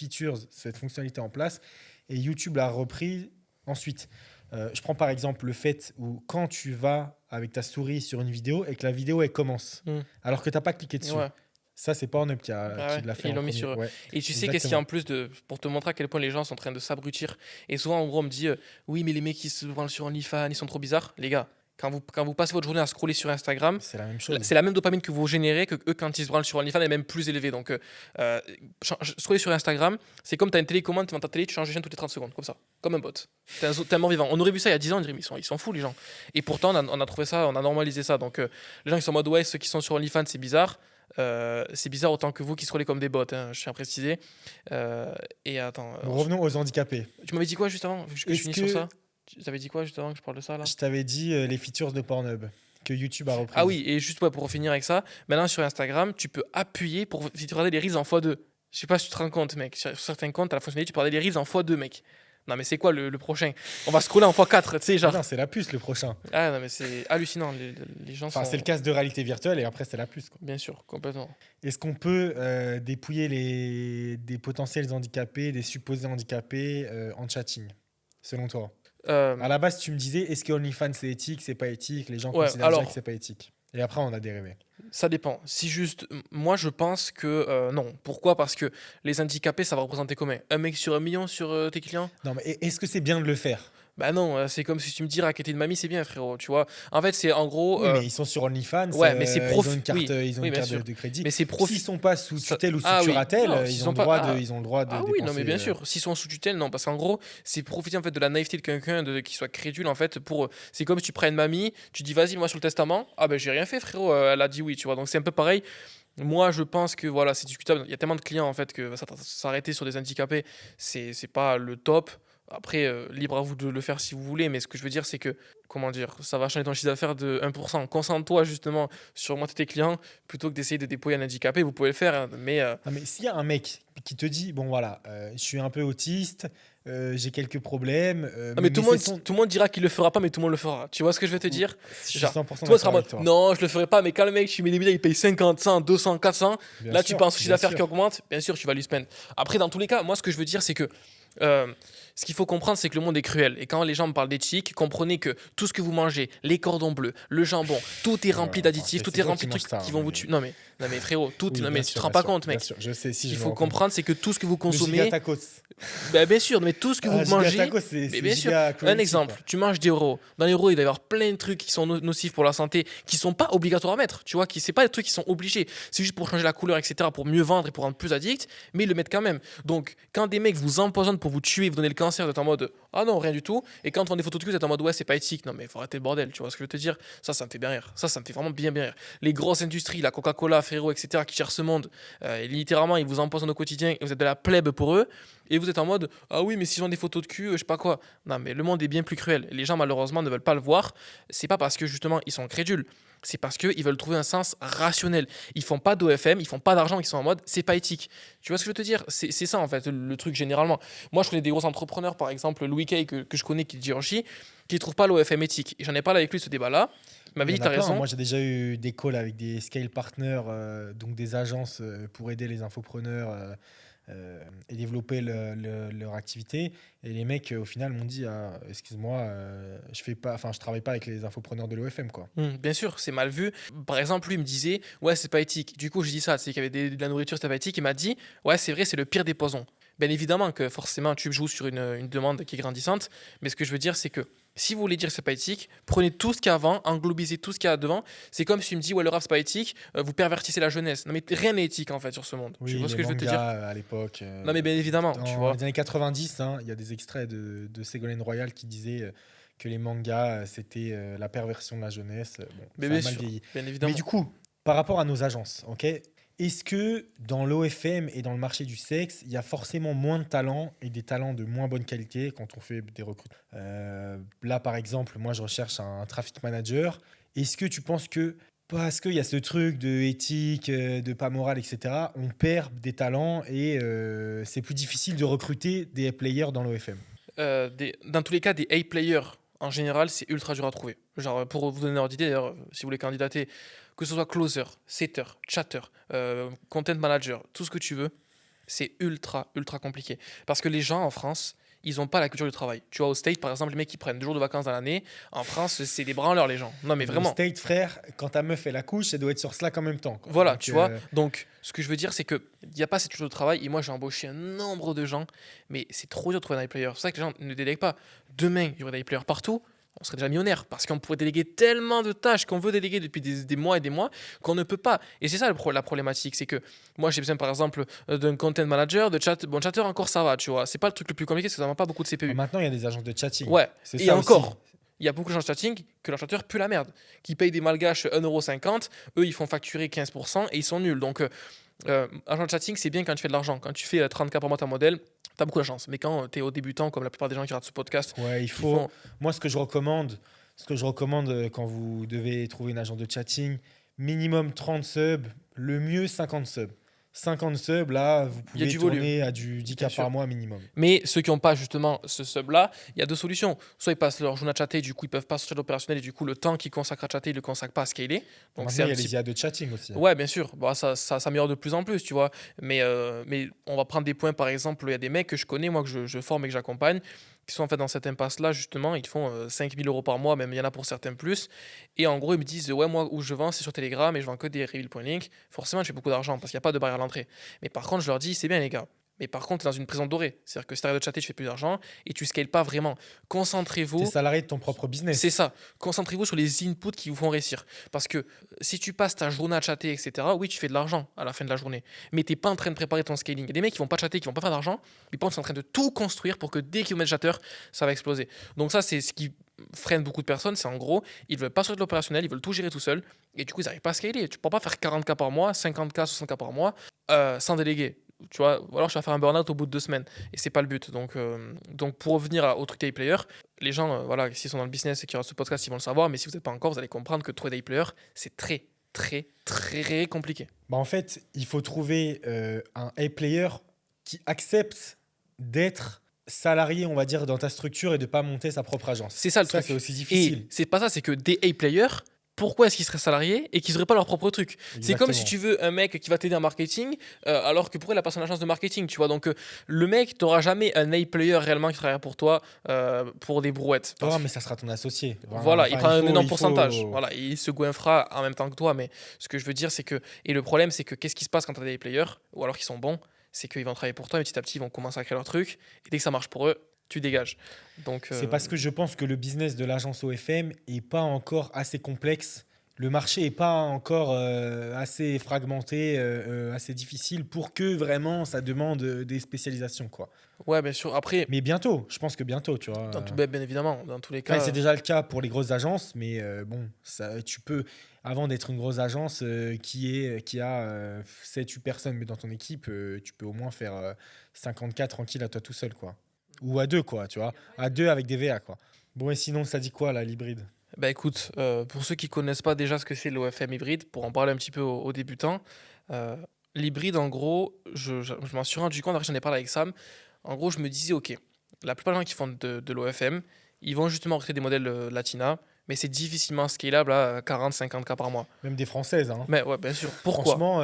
fonctionnalité en place, et YouTube l'a repris ensuite. Je prends par exemple le fait où quand tu vas avec ta souris sur une vidéo et que la vidéo elle commence, Mm. alors que tu n'as pas cliqué dessus. Ouais. Ça, c'est Pornhub qui Ah ouais, l'a fait ils en l'ont mis premier. sur eux. Ouais. Et tu sais qu'est-ce qu'il y a Exactement. en plus pour te montrer à quel point les gens sont en train de s'abrutir. Et souvent, en gros, on me dit oui, mais les mecs qui se branlent sur OnlyFans, ils sont trop bizarres. Les gars, quand vous passez votre journée à scroller sur Instagram, C'est la même chose. c'est la même dopamine que vous générez que eux quand ils se branlent sur OnlyFans, elle est même plus élevée. Donc, scroller sur Instagram, c'est comme tu as une télécommande, tu vas dans ta télé, tu changes de chaîne toutes les 30 secondes, comme ça, comme un bot. T'es un mort vivant. On aurait vu ça il y a 10 ans, on dirait, mais ils sont fous, les gens. Et pourtant, on a trouvé ça, on a normalisé ça. Donc, les gens qui sont en mode ouais, ceux qui sont sur OnlyFans, c'est bizarre. C'est bizarre autant que vous qui scrollez comme des bots, hein, je tiens à préciser. Et attends, Bon, revenons aux handicapés. tu m'avais dit quoi juste avant que je Est-ce finis que- sur ça? Tu avais dit quoi juste avant que je parle de ça là? Je t'avais dit les features de Pornhub que YouTube a repris. Ah oui, et juste ouais, pour finir avec ça, maintenant sur Instagram, tu peux appuyer pour regarder les reels en x2. Je sais pas si tu te rends compte, mec. Sur certains comptes, à la fonctionnalité, tu peux regarder les reels en x2, mec. Non, mais c'est quoi le prochain? On va scroller en x4, tu sais, Ah genre. non, c'est la puce le prochain. Ah non, mais c'est hallucinant. Les gens Enfin, sont. c'est le casque de réalité virtuelle et après c'est la puce, quoi. Bien sûr, complètement. Est-ce qu'on peut dépouiller des potentiels handicapés, des supposés handicapés en chatting, selon toi? À la base, tu me disais, est-ce que OnlyFans c'est éthique, c'est pas éthique? Les gens Ouais, considèrent alors- déjà que c'est pas éthique. Et après, on a dérivé. Ça dépend. Si juste, moi je pense que non. Pourquoi? Parce que les handicapés, ça va représenter combien? Un mec sur 1 million sur tes clients? Non, mais est-ce que c'est bien de le faire? Bah non, c'est comme si tu me dis raqueter une mamie, c'est bien, frérot. Tu vois. En fait, c'est en gros. Oui, mais ils sont sur OnlyFans. ouais, mais c'est Ils ont une carte, oui, ils ont oui, une bien carte sûr. de crédit. Mais c'est profit. S'ils sont pas sous Ça- tutelle ou sous Ah oui. curatelle, Non, s'ils ils sont ont le pas- droit ah. de, ils ont le droit de Ah oui, non, mais dépenser, bien sûr. S'ils sont sous tutelle, non. Parce qu'en gros, c'est profiter en fait de la naïveté de quelqu'un qui soit crédule en fait. C'est comme si tu prends une mamie, tu dis vas-y, moi sur le testament. Ah ben j'ai rien fait, frérot. Elle a dit oui, tu vois. Donc c'est un peu pareil. Moi, je pense que voilà, c'est discutable. Il y a tellement de clients en fait que s'arrêter sur des handicapés, c'est pas le top. Après, libre à vous de le faire si vous voulez, mais ce que je veux dire, c'est que, comment dire, ça va changer ton chiffre d'affaires de 1%. Concentre-toi justement sur augmenter tes clients plutôt que d'essayer de déployer un handicapé. Vous pouvez le faire, hein, mais Non, mais s'il y a un mec qui te dit, bon voilà, je suis un peu autiste, j'ai quelques problèmes. non, mais tout c'est le monde dira qu'il le fera pas, mais tout le monde le fera. Tu vois ce que je veux te dire? Je suis Genre, 100% Toi, tu seras en d'accord avec mode, toi. non, je le ferai pas, mais quand le mec, tu mets des billets, il paye 50, 100, 200, 400. Bien Là, sûr, tu penses au chiffre bien d'affaires sûr. qui augmente, bien sûr, tu vas lui spend. Après, dans tous les cas, moi, ce que je veux dire, c'est que ce qu'il faut comprendre, c'est que le monde est cruel. Et quand les gens me parlent d'éthique, comprenez que tout ce que vous mangez, les cordons bleus, le jambon, tout est rempli Enfin, d'additifs, c'est tout est toi rempli qui de manges trucs ça, qui vont vous mais- tuer. Non, mais Non mais frérot, tout, Oui, non bien mais tu sûr, te rends bien pas sûr, compte, bien mec. sûr. Je sais, si Ce je qu'il me faut rends compte. comprendre, c'est que tout ce que vous Le consommez, giga tacos. bah, bien sûr, mais tout ce que vous Giga mangez, tacos, c'est mais bien sûr. giga Un cruelty, exemple, quoi. tu manges des euros. Dans les euros, il doit y avoir plein de trucs qui sont nocifs pour la santé, qui sont pas obligatoires à mettre. Tu vois, qui c'est pas des trucs qui sont obligés. C'est juste pour changer la couleur, etc., pour mieux vendre et pour rendre plus addict, mais ils le mettent quand même. Donc, quand des mecs vous empoisonnent pour vous tuer, vous donner le cancer, vous êtes en mode ah non, rien du tout. Et quand on vend des photos de cul, vous êtes en mode ouais, c'est pas éthique. Non, mais faut arrêter le bordel. Tu vois ce que je veux te dire? Ça me fait bien rire. Ça me fait vraiment bien, bien rire. Les grosses industries, la Coca-Cola, Ferrero, etc., qui gèrent ce monde, et littéralement, ils vous empoisonnent au quotidien et vous êtes de la plèbe pour eux. Et vous êtes en mode ah oui, mais si j'en des photos de cul, je sais pas quoi. Non, mais le monde est bien plus cruel. Les gens, malheureusement, ne veulent pas le voir. C'est pas parce que justement, ils sont crédules. C'est parce qu'ils veulent trouver un sens rationnel. Ils font pas d'OFM, ils font pas d'argent, ils sont en mode c'est pas éthique. Tu vois ce que je veux te dire? C'est ça en fait le truc généralement. Moi je connais des gros entrepreneurs, par exemple Louis Kay que je connais qui est de Givenchy, qui trouvent pas l'OFM éthique. Et j'en ai parlé avec lui de ce débat-là. Il Il m'avait y dit en a t'as plein. raison. Moi, j'ai déjà eu des calls avec des scale partners, donc des agences pour aider les infopreneurs et développer leur activité. Et les mecs, au final, m'ont dit ah, excuse-moi, je fais pas, enfin, je travaille pas avec les infopreneurs de l'OFM, quoi. Bien sûr, c'est mal vu. Par exemple, lui il me disait ouais, c'est pas éthique. Du coup, je dis ça, c'est qu'il y avait de la nourriture, c'était pas éthique. Il m'a dit ouais, c'est vrai, c'est le pire des poisons. Bien évidemment que forcément, tu joues sur une demande qui est grandissante. Mais ce que je veux dire, c'est que si vous voulez dire que c'est pas éthique, prenez tout ce qu'il y a avant, englobisez tout ce qu'il y a devant. C'est comme si tu me dis ouais, le rap c'est pas éthique, vous pervertissez la jeunesse. Non mais rien n'est éthique en fait sur ce monde. Tu Oui, vois ce les que je veux te dire? mangas à l'époque. Non mais bien évidemment, tu Dans vois. les années 90, hein, il y a des extraits de Ségolène Royal qui disaient que les mangas, c'était la perversion de la jeunesse. Bon, Mais ça a bien mal sûr, vieilli. bien Mais évidemment. du coup, par rapport à nos agences, ok, est-ce que dans l'OFM et dans le marché du sexe, il y a forcément moins de talents et des talents de moins bonne qualité quand on fait des recrutements? Là, par exemple, moi, je recherche un traffic manager. Est-ce que tu penses que parce qu'il y a ce truc de éthique, de pas morale, etc., on perd des talents et c'est plus difficile de recruter des players dans l'OFM? Dans tous les cas, des A-players, en général, c'est ultra dur à trouver. Genre, pour vous donner une ordre d'idée, d'ailleurs, si vous voulez candidater, que ce soit closer, setter, chatter, content manager, tout ce que tu veux, c'est ultra, ultra compliqué. Parce que les gens en France, ils n'ont pas la culture du travail. Tu vois, au State, par exemple, les mecs qui prennent 2 jours de vacances dans l'année, en France, c'est des branleurs, les gens. Non, mais Au vraiment. State, frère, quand ta meuf fait la couche, elle doit être sur Slack en même temps, quoi. Voilà, Donc, tu vois. Donc, ce que je veux dire, c'est qu'il n'y a pas cette culture de travail. Et moi, j'ai embauché un nombre de gens, mais c'est trop dur de trouver un player. C'est pour ça que les gens ne délèguent pas. Demain, il y aurait des players partout. On serait déjà millionnaire parce qu'on pourrait déléguer tellement de tâches qu'on veut déléguer depuis des mois et des mois qu'on ne peut pas. Et c'est ça la problématique. C'est que moi, j'ai besoin, par exemple, d'un content manager, de chat. Bon, chatter, encore ça va, tu vois. C'est pas le truc le plus compliqué parce que ça n'a pas beaucoup de CPU. maintenant, il y a des agences de chatting. Ouais, C'est et ça aussi. encore, il y a beaucoup de gens de chatting que leur chatteur pue la merde, qui payent des malgaches 1,50 €, eux ils font facturer 15% et ils sont nuls. Donc, agent de chatting, c'est bien quand tu fais de l'argent. Quand tu fais 30K par mois ta modèle, t'as beaucoup de chance. Mais quand tu es au débutant, comme la plupart des gens qui regardent ce podcast, Ouais, il qui faut. font. Moi, ce que je recommande quand vous devez trouver une agence de chatting, minimum 30 subs, le mieux 50 subs. 50 subs, là, vous Il y a pouvez du volume, tourner à du bien 10K sûr. par mois minimum. Mais ceux qui n'ont pas justement ce sub-là, il y a deux solutions. Soit ils passent leur journée à chatter, du coup ils peuvent pas sortir de l'opérationnel et du coup le temps qu'ils consacrent à chatter, ils le consacrent pas à scaler. Donc c'est Maintenant, un il y a petit. les IA de chatting aussi. Ouais, bien sûr. Bon, ça s'améliore de plus en plus, tu vois. Mais on va prendre des points, par exemple, il y a des mecs que je connais, moi, que je forme et que j'accompagne, qui sont en fait dans cette impasse-là, justement. Ils font 5 000 € par mois, même il y en a pour certains plus. Et en gros, ils me disent, ouais, moi, où je vends, c'est sur Telegram et je vends que des reveal.link. Forcément, je fais beaucoup d'argent parce qu'il n'y a pas de barrière à l'entrée. Mais par contre, je leur dis, c'est bien, les gars. Mais par contre, t'es dans une prison dorée. C'est-à-dire que si t'arrêtes de chatter, tu fais plus d'argent et tu scales pas vraiment. Tu es Concentrez-vous. salarié de ton propre C'est business. ça. Concentrez-vous sur les inputs qui vous font réussir. Parce que si tu passes ta journée à chatter, etc., oui, tu fais de l'argent à la fin de la journée. Mais tu n'es pas en train de préparer ton scaling. Il y a des mecs qui vont pas chatter, qui vont pas faire d'argent, mais ils sont en train de tout construire pour que dès qu'ils mettent chatter, ça va exploser. Donc ça, c'est ce qui freine beaucoup de personnes. C'est en gros, ils veulent pas sortir de l'opérationnel, ils veulent tout gérer tout seul. Et du coup, ils n'arrivent pas à scaler. Tu ne peux pas faire 40K par mois, 50K, 60K par mois sans déléguer. Tu vois, ou alors je vais faire un burn-out au bout de 2 semaines. Et c'est pas le but. Donc pour revenir au truc day player, les gens, voilà, s'ils sont dans le business et qui regardent ce podcast, ils vont le savoir. Mais si vous n'êtes pas encore, vous allez comprendre que trouver day player, c'est très, très, très compliqué. Bah, en fait, il faut trouver un A-player qui accepte d'être salarié, on va dire, dans ta structure et de pas monter sa propre agence. C'est ça le Ça, truc. c'est aussi Et difficile. c'est pas ça, c'est que des A-players pourquoi est-ce qu'ils seraient salariés et qu'ils n'auraient pas leur propre truc? C'est comme si Exactement. tu veux un mec qui va t'aider en marketing, alors que pourquoi il a pas son agence de marketing, tu vois? Donc, le mec, tu n'auras jamais un A-player réellement qui travaillera pour toi pour des brouettes. Toi, mais ça sera ton associé. Voilà, il Enfin, prend un énorme il pourcentage. faut... Voilà, il se goinfrera en même temps que toi. Mais ce que je veux dire, c'est que. Et le problème, c'est que qu'est-ce qui se passe quand tu as des players, ou alors qu'ils sont bons, c'est qu'ils vont travailler pour toi, et petit à petit, ils vont commencer à créer leur truc. Et dès que ça marche pour eux, tu dégages. Donc, C'est parce que je pense que le business de l'agence OFM est pas encore assez complexe. Le marché est pas encore assez fragmenté, assez difficile pour que vraiment ça demande des spécialisations, quoi. ouais, bien sûr. Après, Mais bientôt, je pense que bientôt, tu vois. bien évidemment, dans tous les Enfin, cas. c'est déjà le cas pour les grosses agences, mais bon, ça, tu peux, avant d'être une grosse agence qui a 7-8 personnes mais dans ton équipe, tu peux au moins faire 50K tranquille à toi tout seul, quoi. Ou à deux, quoi, tu vois. À deux avec des VA, quoi. Bon, et sinon, ça dit quoi, là, l'hybride? Bah écoute, pour ceux qui connaissent pas déjà ce que c'est l'OFM hybride, pour en parler un petit peu aux débutants, euh, l'hybride en gros, je m'en suis rendu compte, après j'en ai parlé avec Sam, en gros je me disais ok, la plupart des gens qui font de l'OFM, ils vont justement recruter des modèles Latina, mais c'est difficilement scalable à 40-50K par mois. Même des Françaises, hein. Mais ouais, bien sûr. Pourquoi? Franchement,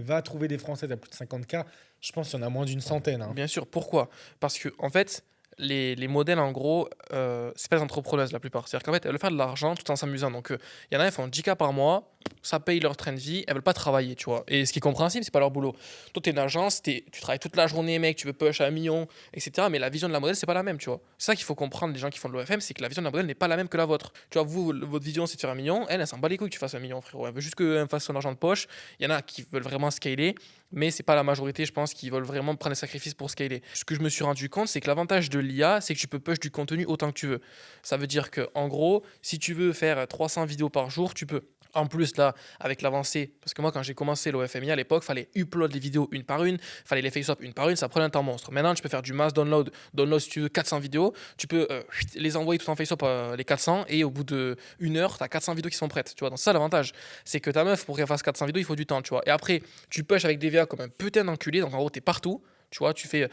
va trouver des Françaises à plus de 50K. Je pense qu'il y en a moins d'une centaine, hein. Bien sûr, pourquoi? Parce que en fait, les modèles en gros, c'est pas des entrepreneuses la plupart. C'est-à-dire qu'en fait, elles veulent faire de l'argent tout en s'amusant. Donc il y en a, elles font 10K par mois, ça paye leur train de vie, elles veulent pas travailler, tu vois. Et ce qui est compréhensible, c'est pas leur boulot. Toi, t'es une agence, tu travailles toute la journée, mec, tu veux push à 1 million, etc. Mais la vision de la modèle, c'est pas la même, tu vois. C'est ça qu'il faut comprendre, les gens qui font de l'OFM, c'est que la vision de la modèle n'est pas la même que la vôtre. Tu vois, vous, votre vision, c'est de faire 1 million, elle s'en bat les couilles que tu fasses 1 million, frérot. Elle veut juste qu'elle fasse son argent de poche. Il y en a qui veulent vraiment scaler, mais c'est pas la majorité, je pense, qui veulent vraiment prendre des sacrifices pour scaler. Ce que je me suis rendu compte, c'est que l'avantage de l'IA, c'est que tu peux push du contenu autant que tu veux. Ça veut dire que, en gros, si tu veux faire 300 vidéos par jour, tu peux. En plus, là, avec l'avancée, parce que moi, quand j'ai commencé l'OFMI à l'époque, fallait upload les vidéos une par une, fallait les face-swap une par une, ça prenait un temps monstre. Maintenant, tu peux faire du mass download si tu veux 400 vidéos, tu peux les envoyer tout en face-swap les 400, et au bout d'une heure, tu as 400 vidéos qui sont prêtes. Tu vois, donc ça, l'avantage, c'est que ta meuf, pour qu'elle fasse 400 vidéos, il faut du temps, tu vois. Et après, tu push avec des VA comme un putain d'enculé, donc en gros, tu es partout. Tu vois, tu fais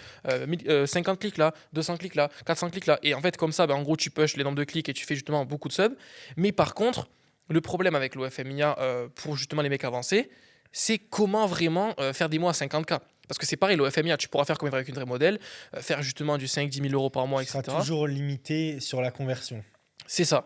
50 clics là, 200 clics là, 400 clics là. Et en fait, comme ça, ben, en gros, tu pushes les nombres de clics et tu fais justement beaucoup de subs. Mais par contre, le problème avec l'OFMIA pour justement les mecs avancés, c'est comment vraiment faire des mois à 50K. Parce que c'est pareil, l'OFMIA, tu pourras faire comme avec une vraie modèle, faire justement du 5-10 000 euros par mois, Tu seras etc. toujours limité sur la conversion, C'est ça.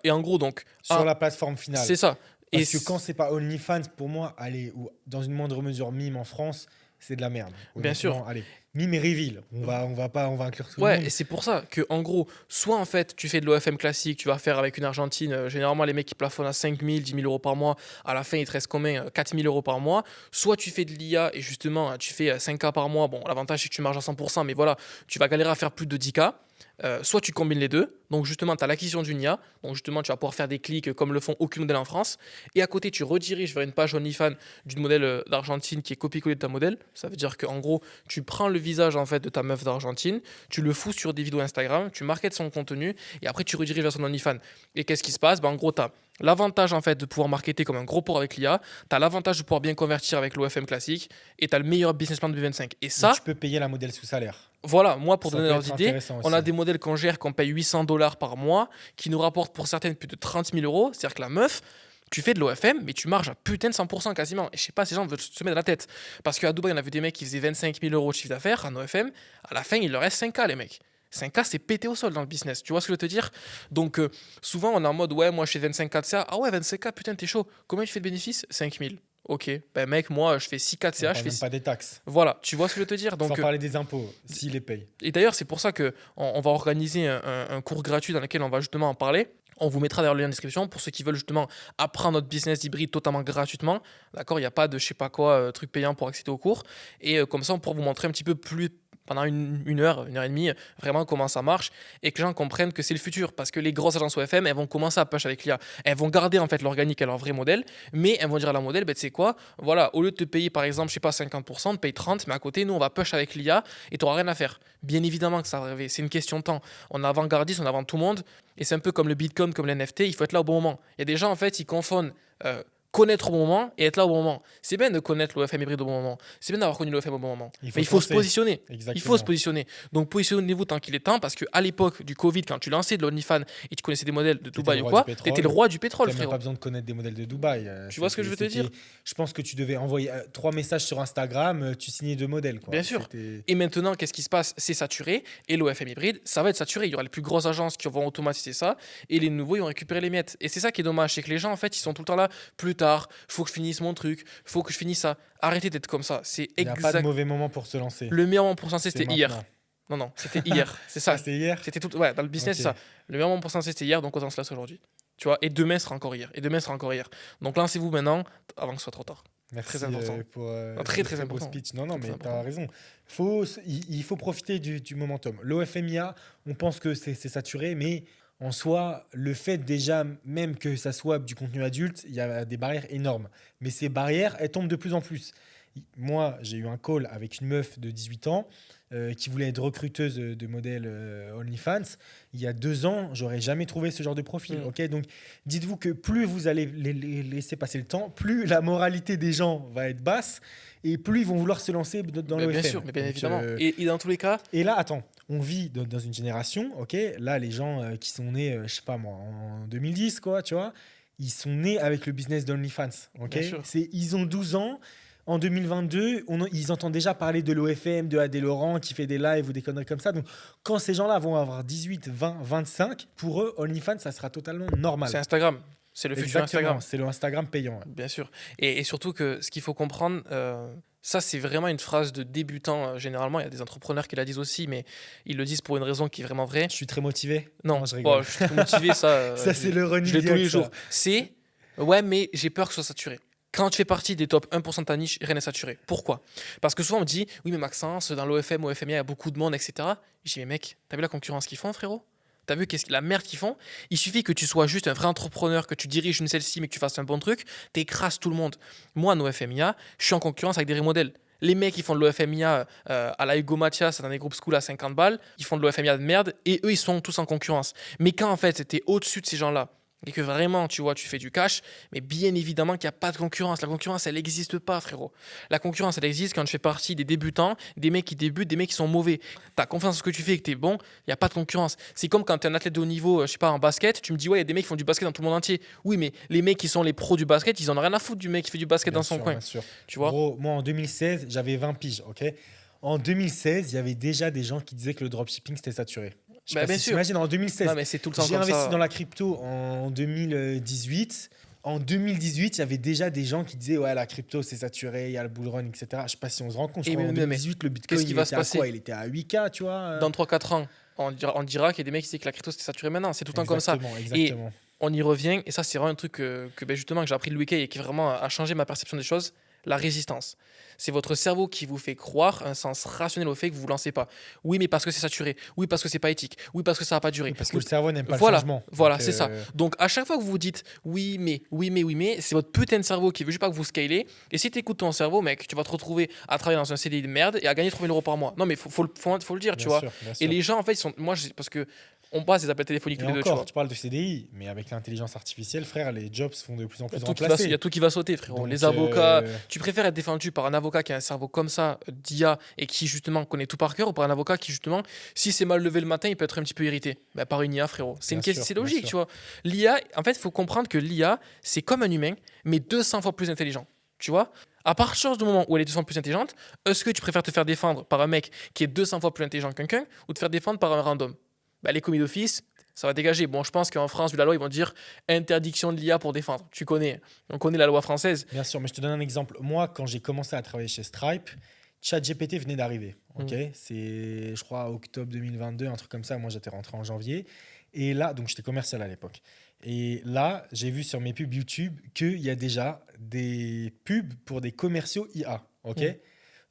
Et en gros, donc, sur la plateforme finale. c'est ça. Et Parce que quand c'est pas OnlyFans, pour moi, allez, ou dans une moindre mesure Mime en France, c'est de la merde. Bien sûr. Honnêtement, allez, Mime et Reveal, on va inclure tout le Ouais, monde. et c'est pour ça que en gros, soit en fait tu fais de l'OFM classique, tu vas faire avec une Argentine, généralement les mecs qui plafonnent à 5 000, 10 000 euros par mois, à la fin il te reste combien 4 000 euros par mois. Soit tu fais de l'IA et justement tu fais 5K par mois, bon l'avantage c'est que tu marges à 100%, mais voilà, tu vas galérer à faire plus de 10K. Soit tu combines les deux, donc justement tu as l'acquisition d'une IA, donc justement tu vas pouvoir faire des clics comme le font aucun modèle en France, et à côté tu rediriges vers une page OnlyFans d'une modèle d'Argentine qui est copié-collé de ta modèle. Ça veut dire qu'en gros tu prends le visage en fait de ta meuf d'Argentine, tu le fous sur des vidéos Instagram, tu marketes son contenu, et après tu rediriges vers son OnlyFans. Et qu'est-ce qui se passe? En gros tu as l'avantage en fait de pouvoir marketer comme un gros port avec l'IA, tu as l'avantage de pouvoir bien convertir avec l'OFM classique, et tu as le meilleur business plan de B25. Et ça, Tu peux payer la modèle sous salaire. voilà, moi pour Ça donner peut leurs être idées, intéressant on a aussi. des modèles qu'on gère qu'on paye 800 $ par mois, qui nous rapportent pour certaines plus de 30 000 euros. C'est-à-dire que la meuf, tu fais de l'OFM, mais tu marges à putain de 100% quasiment. Et je sais pas, ces gens veulent se mettre dans la tête. Parce qu'à Dubaï, on a vu des mecs qui faisaient 25 000 euros de chiffre d'affaires en OFM. À la fin, il leur reste 5K, les mecs. 5K, c'est pété au sol dans le business. Tu vois ce que je veux te dire? Donc, souvent, on est en mode, ouais, moi, je fais 25K de CA. Ah ouais, 25K, putain, t'es chaud. Combien tu fais de bénéfices? 5 000. Ok, ben mec, moi, je fais 6K de On CA. Je parle fais même pas des taxes. Voilà, tu vois ce que je veux te dire? Sans Donc, parler des impôts, s'ils les payent. et d'ailleurs, c'est pour ça que on va organiser un cours gratuit dans lequel on va justement en parler. On vous mettra d'ailleurs le lien en description pour ceux qui veulent justement apprendre notre business hybride totalement gratuitement. D'accord, il n'y a pas de je sais pas quoi, truc payant pour accéder au cours. Et comme ça, on pourra vous montrer un petit peu plus pendant une heure et demie, vraiment comment ça marche et que les gens comprennent que c'est le futur. Parce que les grosses agences OFM, elles vont commencer à push avec l'IA. Elles vont garder en fait l'organique et leur vrai modèle, mais elles vont dire à la modèle, ben, tu sais quoi, voilà, au lieu de te payer par exemple, je sais pas, 50%, on te paye 30%, mais à côté, nous, on va push avec l'IA et tu n'auras rien à faire. Bien évidemment que ça va arriver, c'est une question de temps. On est avant-gardiste, on est avant tout le monde, et c'est un peu comme le Bitcoin, comme l'NFT, il faut être là au bon moment. Il y a des gens, en fait, ils confondent connaître au bon moment et être là au bon moment. C'est bien de connaître l'OFM hybride au bon moment. C'est bien d'avoir connu l'OFM au bon moment. Mais il faut se foncer. positionner. Il faut se Exactement. positionner. Donc positionnez-vous tant qu'il est temps parce qu'à l'époque du Covid, quand tu lançais de l'OnlyFans et tu connaissais des modèles de T'étais Dubaï le ou roi quoi, du pétrole. t'étais le roi du pétrole, T'as même frérot. pas besoin de connaître des modèles de Dubaï. Tu vois ce que je veux te dire? Je pense que tu devais envoyer 3 messages sur Instagram, tu signais 2 modèles. Quoi. Bien sûr. C'était- Et maintenant, qu'est-ce qui se passe? C'est saturé. Et l'OFM hybride, ça va être saturé. Il y aura les plus grosses agences qui vont automatiser ça. Et les nouveaux, ils vont récupérer les miettes. Et c'est ça qui est dommage. C'est que les gens, en fait, ils sont tout le temps là. Plus tard, faut que je finisse mon truc. Faut que je finisse ça. Arrêtez d'être comme ça. C'est Il n'y a pas de exact. mauvais moment pour se lancer. Le meilleur moment pour se lancer, C'est c'était hier. maintenant. Non, c'était hier. C'est ça. Ah, c'est hier. C'était tout. Ouais, dans le business, Ok. c'est ça. Le meilleur moment pour se lancer, c'était hier. Donc autant se lancer aujourd'hui. Tu vois, et demain sera encore hier. Et demain sera encore hier. Donc lancez-vous maintenant avant que ce soit trop tard. Merci Très important. pour Très, ce très beau important. speech. Non, Très, mais très tu as raison. Il faut profiter du momentum. L'OFMIA, on pense que c'est saturé, mais en soi, le fait déjà, même que ça soit du contenu adulte, il y a des barrières énormes. Mais ces barrières, elles tombent de plus en plus. Moi, j'ai eu un call avec une meuf de 18 ans qui voulait être recruteuse de modèles OnlyFans. Il y a 2 ans, j'aurais jamais trouvé ce genre de profil. Mm. Ok, donc dites-vous que plus vous allez les laisser passer le temps, plus la moralité des gens va être basse et plus ils vont vouloir se lancer dans Mais le bien FM. sûr, mais bien Donc, évidemment. Et dans tous les cas, et là, attends, on vit dans une génération, ok? Là, les gens qui sont nés, je sais pas moi, en 2010, quoi, tu vois, ils sont nés avec le business d'OnlyFans, ok? Bien sûr. Ils ont 12 ans. En 2022, ils entendent déjà parler de l'OFM, de Adé Laurent qui fait des lives ou des conneries comme ça. Donc, quand ces gens-là vont avoir 18, 20, 25, pour eux, OnlyFans, ça sera totalement normal. c'est Instagram. C'est le futur Exactement, Instagram. c'est le Instagram payant. Ouais. Bien sûr. Et surtout que ce qu'il faut comprendre, ça c'est vraiment une phrase de débutant généralement. Il y a des entrepreneurs qui la disent aussi, mais ils le disent pour une raison qui est vraiment vraie. Je suis très motivé. Non, je rigole. je suis très motivé, ça. Ça, c'est le running Je l'ai tous les gag, ça. jours. C'est ouais, mais j'ai peur que ce soit saturé. Quand tu fais partie des top 1% de ta niche, rien n'est saturé. Pourquoi? Parce que souvent on me dit oui, mais Maxence, dans l'OFM, OFMIA, il y a beaucoup de monde, etc. Je dis mais mec, t'as vu la concurrence qu'ils font, frérot? T'as vu la merde qu'ils font? Il suffit que tu sois juste un vrai entrepreneur, que tu diriges une celle-ci, mais que tu fasses un bon truc, t'écrases tout le monde. Moi, en OFMIA, je suis en concurrence avec des remodèles. Les mecs, ils font de l'OFMIA à la Hugo Mathias, dans des groupes school à 50 balles, ils font de l'OFMIA de merde, et eux, ils sont tous en concurrence. Mais quand en fait, t'es au-dessus de ces gens-là, et que vraiment, tu vois, tu fais du cash, mais bien évidemment qu'il n'y a pas de concurrence. La concurrence, elle n'existe pas, frérot. La concurrence, elle existe quand tu fais partie des débutants, des mecs qui débutent, des mecs qui sont mauvais. Tu as confiance en ce que tu fais et que tu es bon, il n'y a pas de concurrence. C'est comme quand tu es un athlète de haut niveau, je sais pas, en basket, tu me dis, ouais, il y a des mecs qui font du basket dans tout le monde entier. Oui, mais les mecs qui sont les pros du basket, ils en ont rien à foutre du mec qui fait du basket Bien dans son sûr, coin. bien sûr. Tu vois? Gros, moi, en 2016, j'avais 20 piges, ok? En 2016, il y avait déjà des gens qui disaient que le dropshipping, c'était saturé. Je sais Bah, pas bien si tu sûr. imagines, en 2016, Non, mais c'est tout le temps j'ai comme investi ça. dans la crypto en 2018. En 2018, il y avait déjà des gens qui disaient ouais, la crypto, c'est saturé, il y a le bull run, etc. Je sais pas si on se rend compte. Je Et crois en mais- 2018, le Bitcoin, qu'est-ce qui il va était se à passer? quoi? Il était à 8K, tu vois? Dans 3-4 ans, on dira qu'il y a des mecs qui disent que la crypto c'était saturé maintenant. C'est tout le temps comme ça. Exactement. On y revient, et ça, c'est vraiment un truc justement, que j'ai appris le week-end et qui vraiment a changé ma perception des choses. La résistance. C'est votre cerveau qui vous fait croire un sens rationnel au fait que vous ne vous lancez pas. Oui, mais parce que c'est saturé. Oui, parce que c'est pas éthique. Oui, parce que ça va pas durer. Parce que Oui, le cerveau n'aime pas voilà, le changement. voilà, Donc, c'est ça. Donc, à chaque fois que vous vous dites oui, mais, c'est votre putain de cerveau qui veut juste pas que vous scalez. Et si tu écoutes ton cerveau, mec, tu vas te retrouver à travailler dans un CDI de merde et à gagner 3 000 euros par mois. Non, mais faut le dire, tu bien vois. sûr, bien Et sûr. les gens, en fait, parce que on passe des appels téléphoniques Et tous les deux, tu vois. encore, tu parles de CDI, mais avec l'intelligence artificielle, frère, les jobs se font de plus en plus Il y remplacés. a tout qui va sauter, frérot. Donc, Les avocats, tu préfères être défendu par un avocat qui a un cerveau comme ça, d'IA, et qui justement connaît tout par cœur, ou par un avocat qui justement, si c'est mal levé le matin, il peut être un petit peu irrité. Bah, par une IA, frérot. Bien sûr, C'est bien logique, sûr. tu vois. L'IA, en fait, il faut comprendre que l'IA, c'est comme un humain, mais 200 fois plus intelligent. Tu vois? À partir du moment où elle est 200 fois plus intelligente, est-ce que tu préfères te faire défendre par un mec qui est 200 fois plus intelligent que quelqu'un, ou te faire défendre par un random? Bah, les commis d'office, ça va dégager. Bon, je pense qu'en France, vu la loi, ils vont dire interdiction de l'IA pour défendre. On connaît la loi française. Bien sûr, mais je te donne un exemple. Moi, quand j'ai commencé à travailler chez Stripe, ChatGPT venait d'arriver. Ok, c'est, je crois, octobre 2022, un truc comme ça. Moi, j'étais rentré en janvier. Et là, donc j'étais commercial à l'époque. Et là, j'ai vu sur mes pubs YouTube qu'il y a déjà des pubs pour des commerciaux IA. Ok. Mm.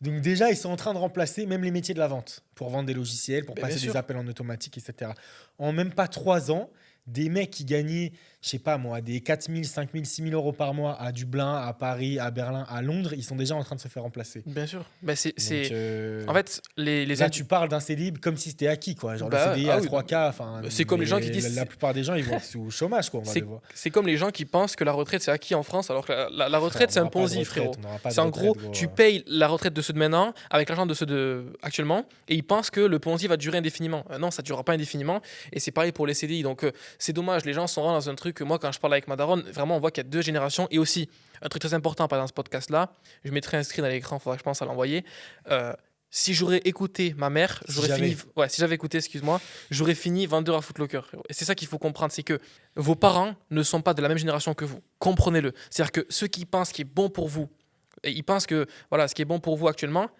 Donc déjà, ils sont en train de remplacer même les métiers de la vente pour vendre des logiciels, pour Ben, passer bien des sûr. appels en automatique, etc. En même pas 3 ans, des mecs qui gagnaient, je sais pas moi, des 4 000, 5 000, 6 000 euros par mois à Dublin, à Paris, à Berlin, à Londres, ils sont déjà en train de se faire remplacer. Bien sûr. Bah, Donc en fait, les là, tu parles d'un CDI comme si c'était acquis, quoi. Genre le bah, CDI ah à oui, 3K, enfin, c'est comme les gens qui mais disent. la plupart des gens, ils vont être sous chômage, quoi, on va C'est le voir. c'est comme les gens qui pensent que la retraite c'est acquis en France, alors que la Frère, retraite on c'est un n'aura pas de Ponzi, frérot. retraite, on n'aura pas de C'est en retraite, gros, gros. tu payes la retraite de ceux de maintenant avec l'argent de ceux de actuellement, et ils pensent que le Ponzi va durer indéfiniment. Non, ça ne durera pas indéfiniment, et c'est pareil pour les CDI. Donc c'est dommage, les gens sont vraiment dans un truc. Moi, quand je parle avec ma daronne, vraiment on voit qu'il y a 2 générations, et aussi un truc très important dans ce podcast-là, je mettrai un screen à l'écran, il faudra que je pense à l'envoyer. Si j'aurais écouté ma mère, Si j'aurais j'avais. fini. Ouais, si j'avais écouté, excuse-moi, j'aurais fini vendeur à Footlocker, frérot. Et c'est ça qu'il faut comprendre, c'est que vos parents ne sont pas de la même génération que vous. Comprenez-le. C'est-à-dire que ceux qui pensent ce qui est bon pour vous, et ils pensent que voilà, ce qui est bon pour vous actuellement,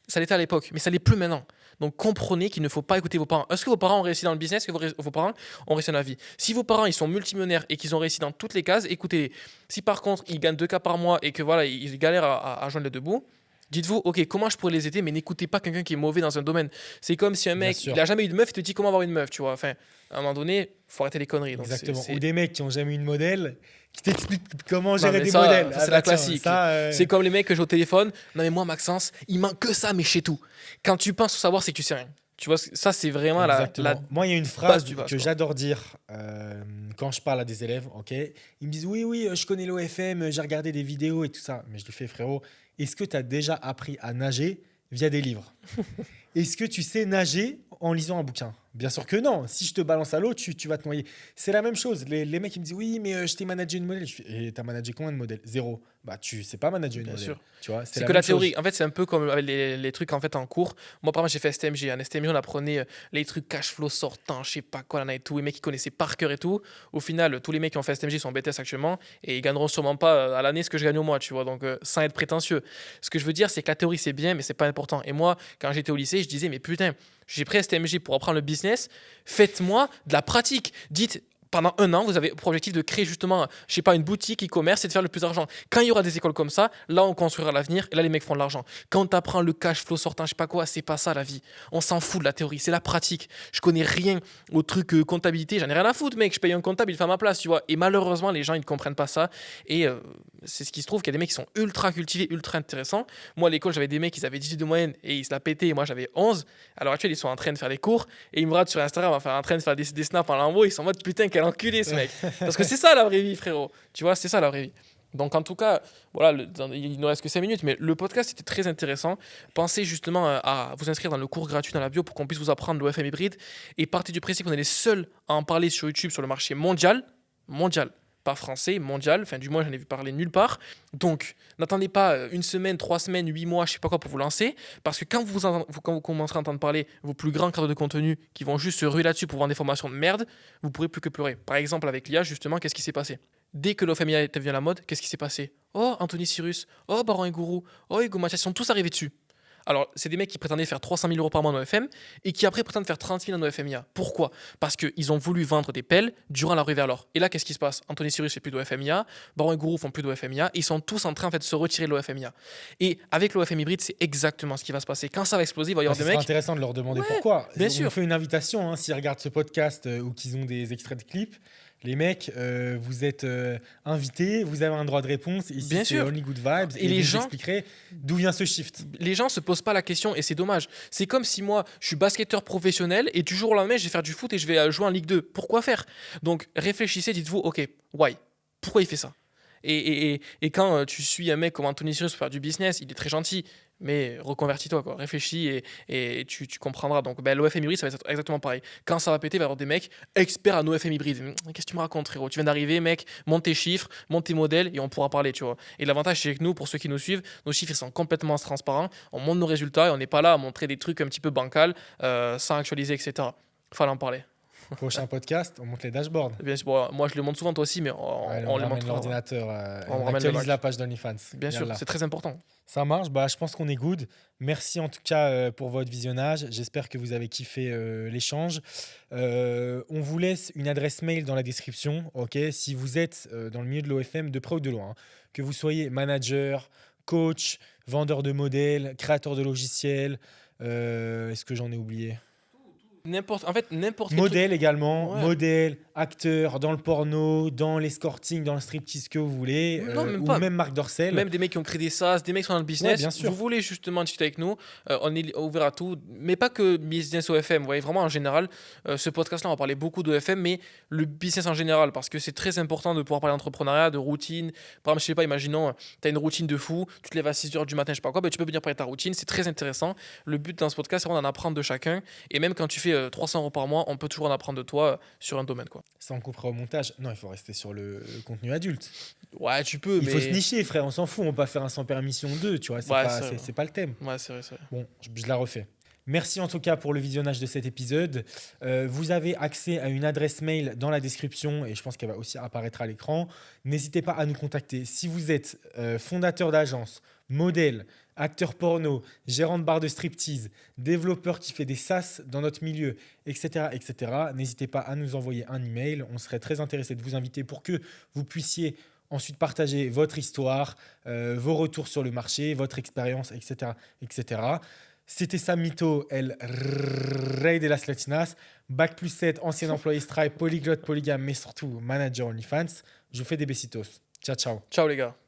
ça l'était à l'époque, mais ça l'est plus maintenant. Donc comprenez qu'il ne faut pas écouter vos parents. Est-ce que vos parents ont réussi dans le business? Est-ce que vos parents ont réussi dans la vie? Si vos parents ils sont multimillionnaires et qu'ils ont réussi dans toutes les cases, écoutez-les. Si par contre ils gagnent 2K par mois et que voilà, ils galèrent à joindre les deux bouts, dites-vous, ok, comment je pourrais les aider, mais n'écoutez pas quelqu'un qui est mauvais dans un domaine. C'est comme si un Bien mec, sûr. il a jamais eu de meuf, il te dit comment avoir une meuf, tu vois. Enfin, à un moment donné, faut arrêter les conneries. Donc Exactement. c'est- Ou des mecs qui ont jamais eu de modèle, qui t'expliquent comment Non, gérer mais des ça, modèles. ça, Ah c'est bah la tiens, classique. ça, C'est comme les mecs que j'ai au téléphone. Non, mais moi, Maxence, il manque que ça, mais je sais tout. Quand tu penses savoir, c'est que tu sais rien. Tu vois, ça, c'est vraiment exactement. la Moi, il y a une base phrase du vase, que quoi. j'adore dire quand je parle à des élèves. Ok, ils me disent oui, oui, je connais l'OFM, j'ai regardé des vidéos et tout ça. Mais je lui fais frérot, est-ce que tu as déjà appris à nager via des livres? Est-ce que tu sais nager en lisant un bouquin? Bien sûr que non. Si je te balance à l'eau, tu vas te noyer. C'est la même chose. Les mecs ils me disent oui, mais je t'ai managé une modèle. Je fais, et t'as managé combien de modèles? Zéro. Bah tu sais pas manager une Bien modèle. sûr. Tu vois, c'est C'est la que même la chose. théorie. En fait, c'est un peu comme avec les trucs en fait en cours. Moi, par exemple, j'ai fait STMG. En STMG, on apprenait les trucs cash flow sortant, je sais pas quoi, là et tout. Les mecs qui connaissaient par cœur et tout. Au final, tous les mecs qui ont fait STMG sont BTS actuellement et ils gagneront sûrement pas à l'année ce que je gagne au mois, tu vois. Donc, sans être prétentieux. Ce que je veux dire, c'est que la théorie, c'est bien, mais c'est pas important. Et moi, quand j'étais au lycée, je disais, mais putain, j'ai pris STMG pour apprendre le business. Faites-moi de la pratique. Dites, pendant 1 an, vous avez pour objectif de créer justement, je sais pas, une boutique e-commerce et de faire le plus d'argent. Quand il y aura des écoles comme ça, là, on construira l'avenir et là, les mecs feront de l'argent. Quand tu apprends le cash flow sortant, je sais pas quoi, c'est pas ça la vie. On s'en fout de la théorie, c'est la pratique. Je connais rien au truc comptabilité, j'en ai rien à foutre, mec. Je paye un comptable, il fait à ma place, tu vois. Et malheureusement, les gens, ils ne comprennent pas ça. Et c'est ce qui se trouve qu'il y a des mecs qui sont ultra cultivés, ultra intéressants. Moi, à l'école, j'avais des mecs, ils avaient 18 de moyenne et ils se la pétaient. Et moi, j'avais 11. À l'heure actuelle, ils sont en train de faire des cours et ils me regardent sur Instagram en train de faire des snaps en lambeaux. Ils sont en mode putain, quel enculé ce mec. Parce que c'est ça la vraie vie, frérot. Tu vois, c'est ça la vraie vie. Donc en tout cas, voilà, il ne reste que 5 minutes, mais le podcast était très intéressant. Pensez justement à vous inscrire dans le cours gratuit dans la bio pour qu'on puisse vous apprendre l'OFM hybride. Et partez du principe qu'on est les seuls à en parler sur YouTube sur le marché mondial. Mondial. Pas français, mondial. Enfin, du moins, j'en ai vu parler nulle part. Donc, n'attendez pas 1 semaine, 3 semaines, 8 mois, je sais pas quoi pour vous lancer. Parce que quand quand vous commencerez à entendre parler vos plus grands créateurs de contenu qui vont juste se ruer là-dessus pour vendre des formations de merde, vous pourrez plus que pleurer. Par exemple, avec l'IA, justement, qu'est-ce qui s'est passé? Dès que l'OFM IA devient la mode, qu'est-ce qui s'est passé? Oh, Anthony Cyrus, oh, Baron et Gourou, oh, Hugo Mathias, ils sont tous arrivés dessus. Alors, c'est des mecs qui prétendaient faire 300 000 euros par mois en OFM et qui après prétendent faire 30 000 en OFMIA. Pourquoi? Parce qu'ils ont voulu vendre des pelles durant la ruée vers l'or. Et là, qu'est-ce qui se passe? Anthony Cyrus fait plus d'OFMIA, Baron et Gourou font plus d'OFMIA, ils sont tous en train en fait, de se retirer de l'OFMIA. Et avec l'OFM hybride, c'est exactement ce qui va se passer. Quand ça va exploser, il va y Bah, avoir ce des serait mecs. intéressant de leur demander Ouais, pourquoi. bien On sûr. fait une invitation, hein, s'ils regardent ce podcast ou qu'ils ont des extraits de clips. Les mecs, vous êtes invités, vous avez un droit de réponse. Ici, Bien c'est sûr. Only Good Vibes. Et Et les vous gens- expliquerez d'où vient ce shift. Les gens se posent pas la question et c'est dommage. C'est comme si moi, je suis basketteur professionnel et du jour au lendemain, je vais faire du foot et je vais jouer en Ligue 2. Pourquoi faire? Donc réfléchissez, dites-vous, ok, why? Pourquoi il fait ça? Et quand tu suis un mec comme Anthony Cyrus pour faire du business, il est très gentil, mais reconvertis-toi, quoi. Réfléchis et tu comprendras. Donc l'OFM hybride, ça va être exactement pareil. Quand ça va péter, il va y avoir des mecs experts en OFM hybride. Qu'est-ce que tu me racontes, frérot? Tu viens d'arriver, mec, monte tes chiffres, monte tes modèles et on pourra parler, tu vois. Et l'avantage, c'est que nous, pour ceux qui nous suivent, nos chiffres ils sont complètement transparents. On montre nos résultats et on n'est pas là à montrer des trucs un petit peu bancals, sans actualiser, etc. Fallait en parler. Prochain podcast, on monte les dashboards. Bien sûr, bon, moi je le montre souvent, toi aussi, mais Allez, on on les ramène montre. l'ordinateur. Et On on ramène le actualise Mac. la page d'OnlyFans. Bien sûr, Yallah. c'est très important. Ça marche, bah, je pense qu'on est good. Merci en tout cas pour votre visionnage. J'espère que vous avez kiffé l'échange. On vous laisse une adresse mail dans la description. Ok, si vous êtes dans le milieu de l'OFM, de près ou de loin, hein, que vous soyez manager, coach, vendeur de modèles, créateur de logiciels, est-ce que j'en ai oublié? n'importe quel truc. Modèle également, Ouais. modèle, acteur, dans le porno, dans l'escorting, dans le striptease, ce que vous voulez, Non, même ou pas. même Marc Dorcel. Même des mecs qui ont créé des SaaS, des mecs qui sont dans le business. bien sûr. Vous voulez justement discuter avec nous, on est ouvert à tout, mais pas que business OFM. Vous voyez, vraiment en général, ce podcast-là, on va parler beaucoup d'OFM, mais le business en général, parce que c'est très important de pouvoir parler d'entrepreneuriat, de routine. Par exemple, je sais pas, imaginons, tu as une routine de fou, tu te lèves à 6 h du matin, je sais pas quoi, ben, tu peux venir parler de ta routine, c'est très intéressant. Le but dans ce podcast, c'est vraiment d'en apprendre de chacun. Et même quand tu fais 300 euros par mois, on peut toujours en apprendre de toi sur un domaine, quoi. Ça, on coupera au montage. Non, il faut rester sur le contenu adulte. Ouais, tu peux, Il mais. faut se nicher, frère, on s'en fout. On va pas faire un sans permission 2, tu vois. C'est Ouais, pas, c'est vrai. c'est pas le thème. Ouais, c'est vrai, c'est vrai. Bon, je la refais. Merci en tout cas pour le visionnage de cet épisode. Vous avez accès à une adresse mail dans la description et je pense qu'elle va aussi apparaître à l'écran. N'hésitez pas à nous contacter. Si vous êtes fondateur d'agence, modèle, acteur porno, gérant de bar de striptease, développeur qui fait des SaaS dans notre milieu, etc., etc., n'hésitez pas à nous envoyer un email. On serait très intéressé de vous inviter pour que vous puissiez ensuite partager votre histoire, vos retours sur le marché, votre expérience, etc., etc. C'était Sam Mito, el rey de las latinas, bac plus 7, ancien employé Stripe, polyglotte, polygame, mais surtout manager OnlyFans. Je vous fais des besitos. Ciao, ciao. Ciao les gars.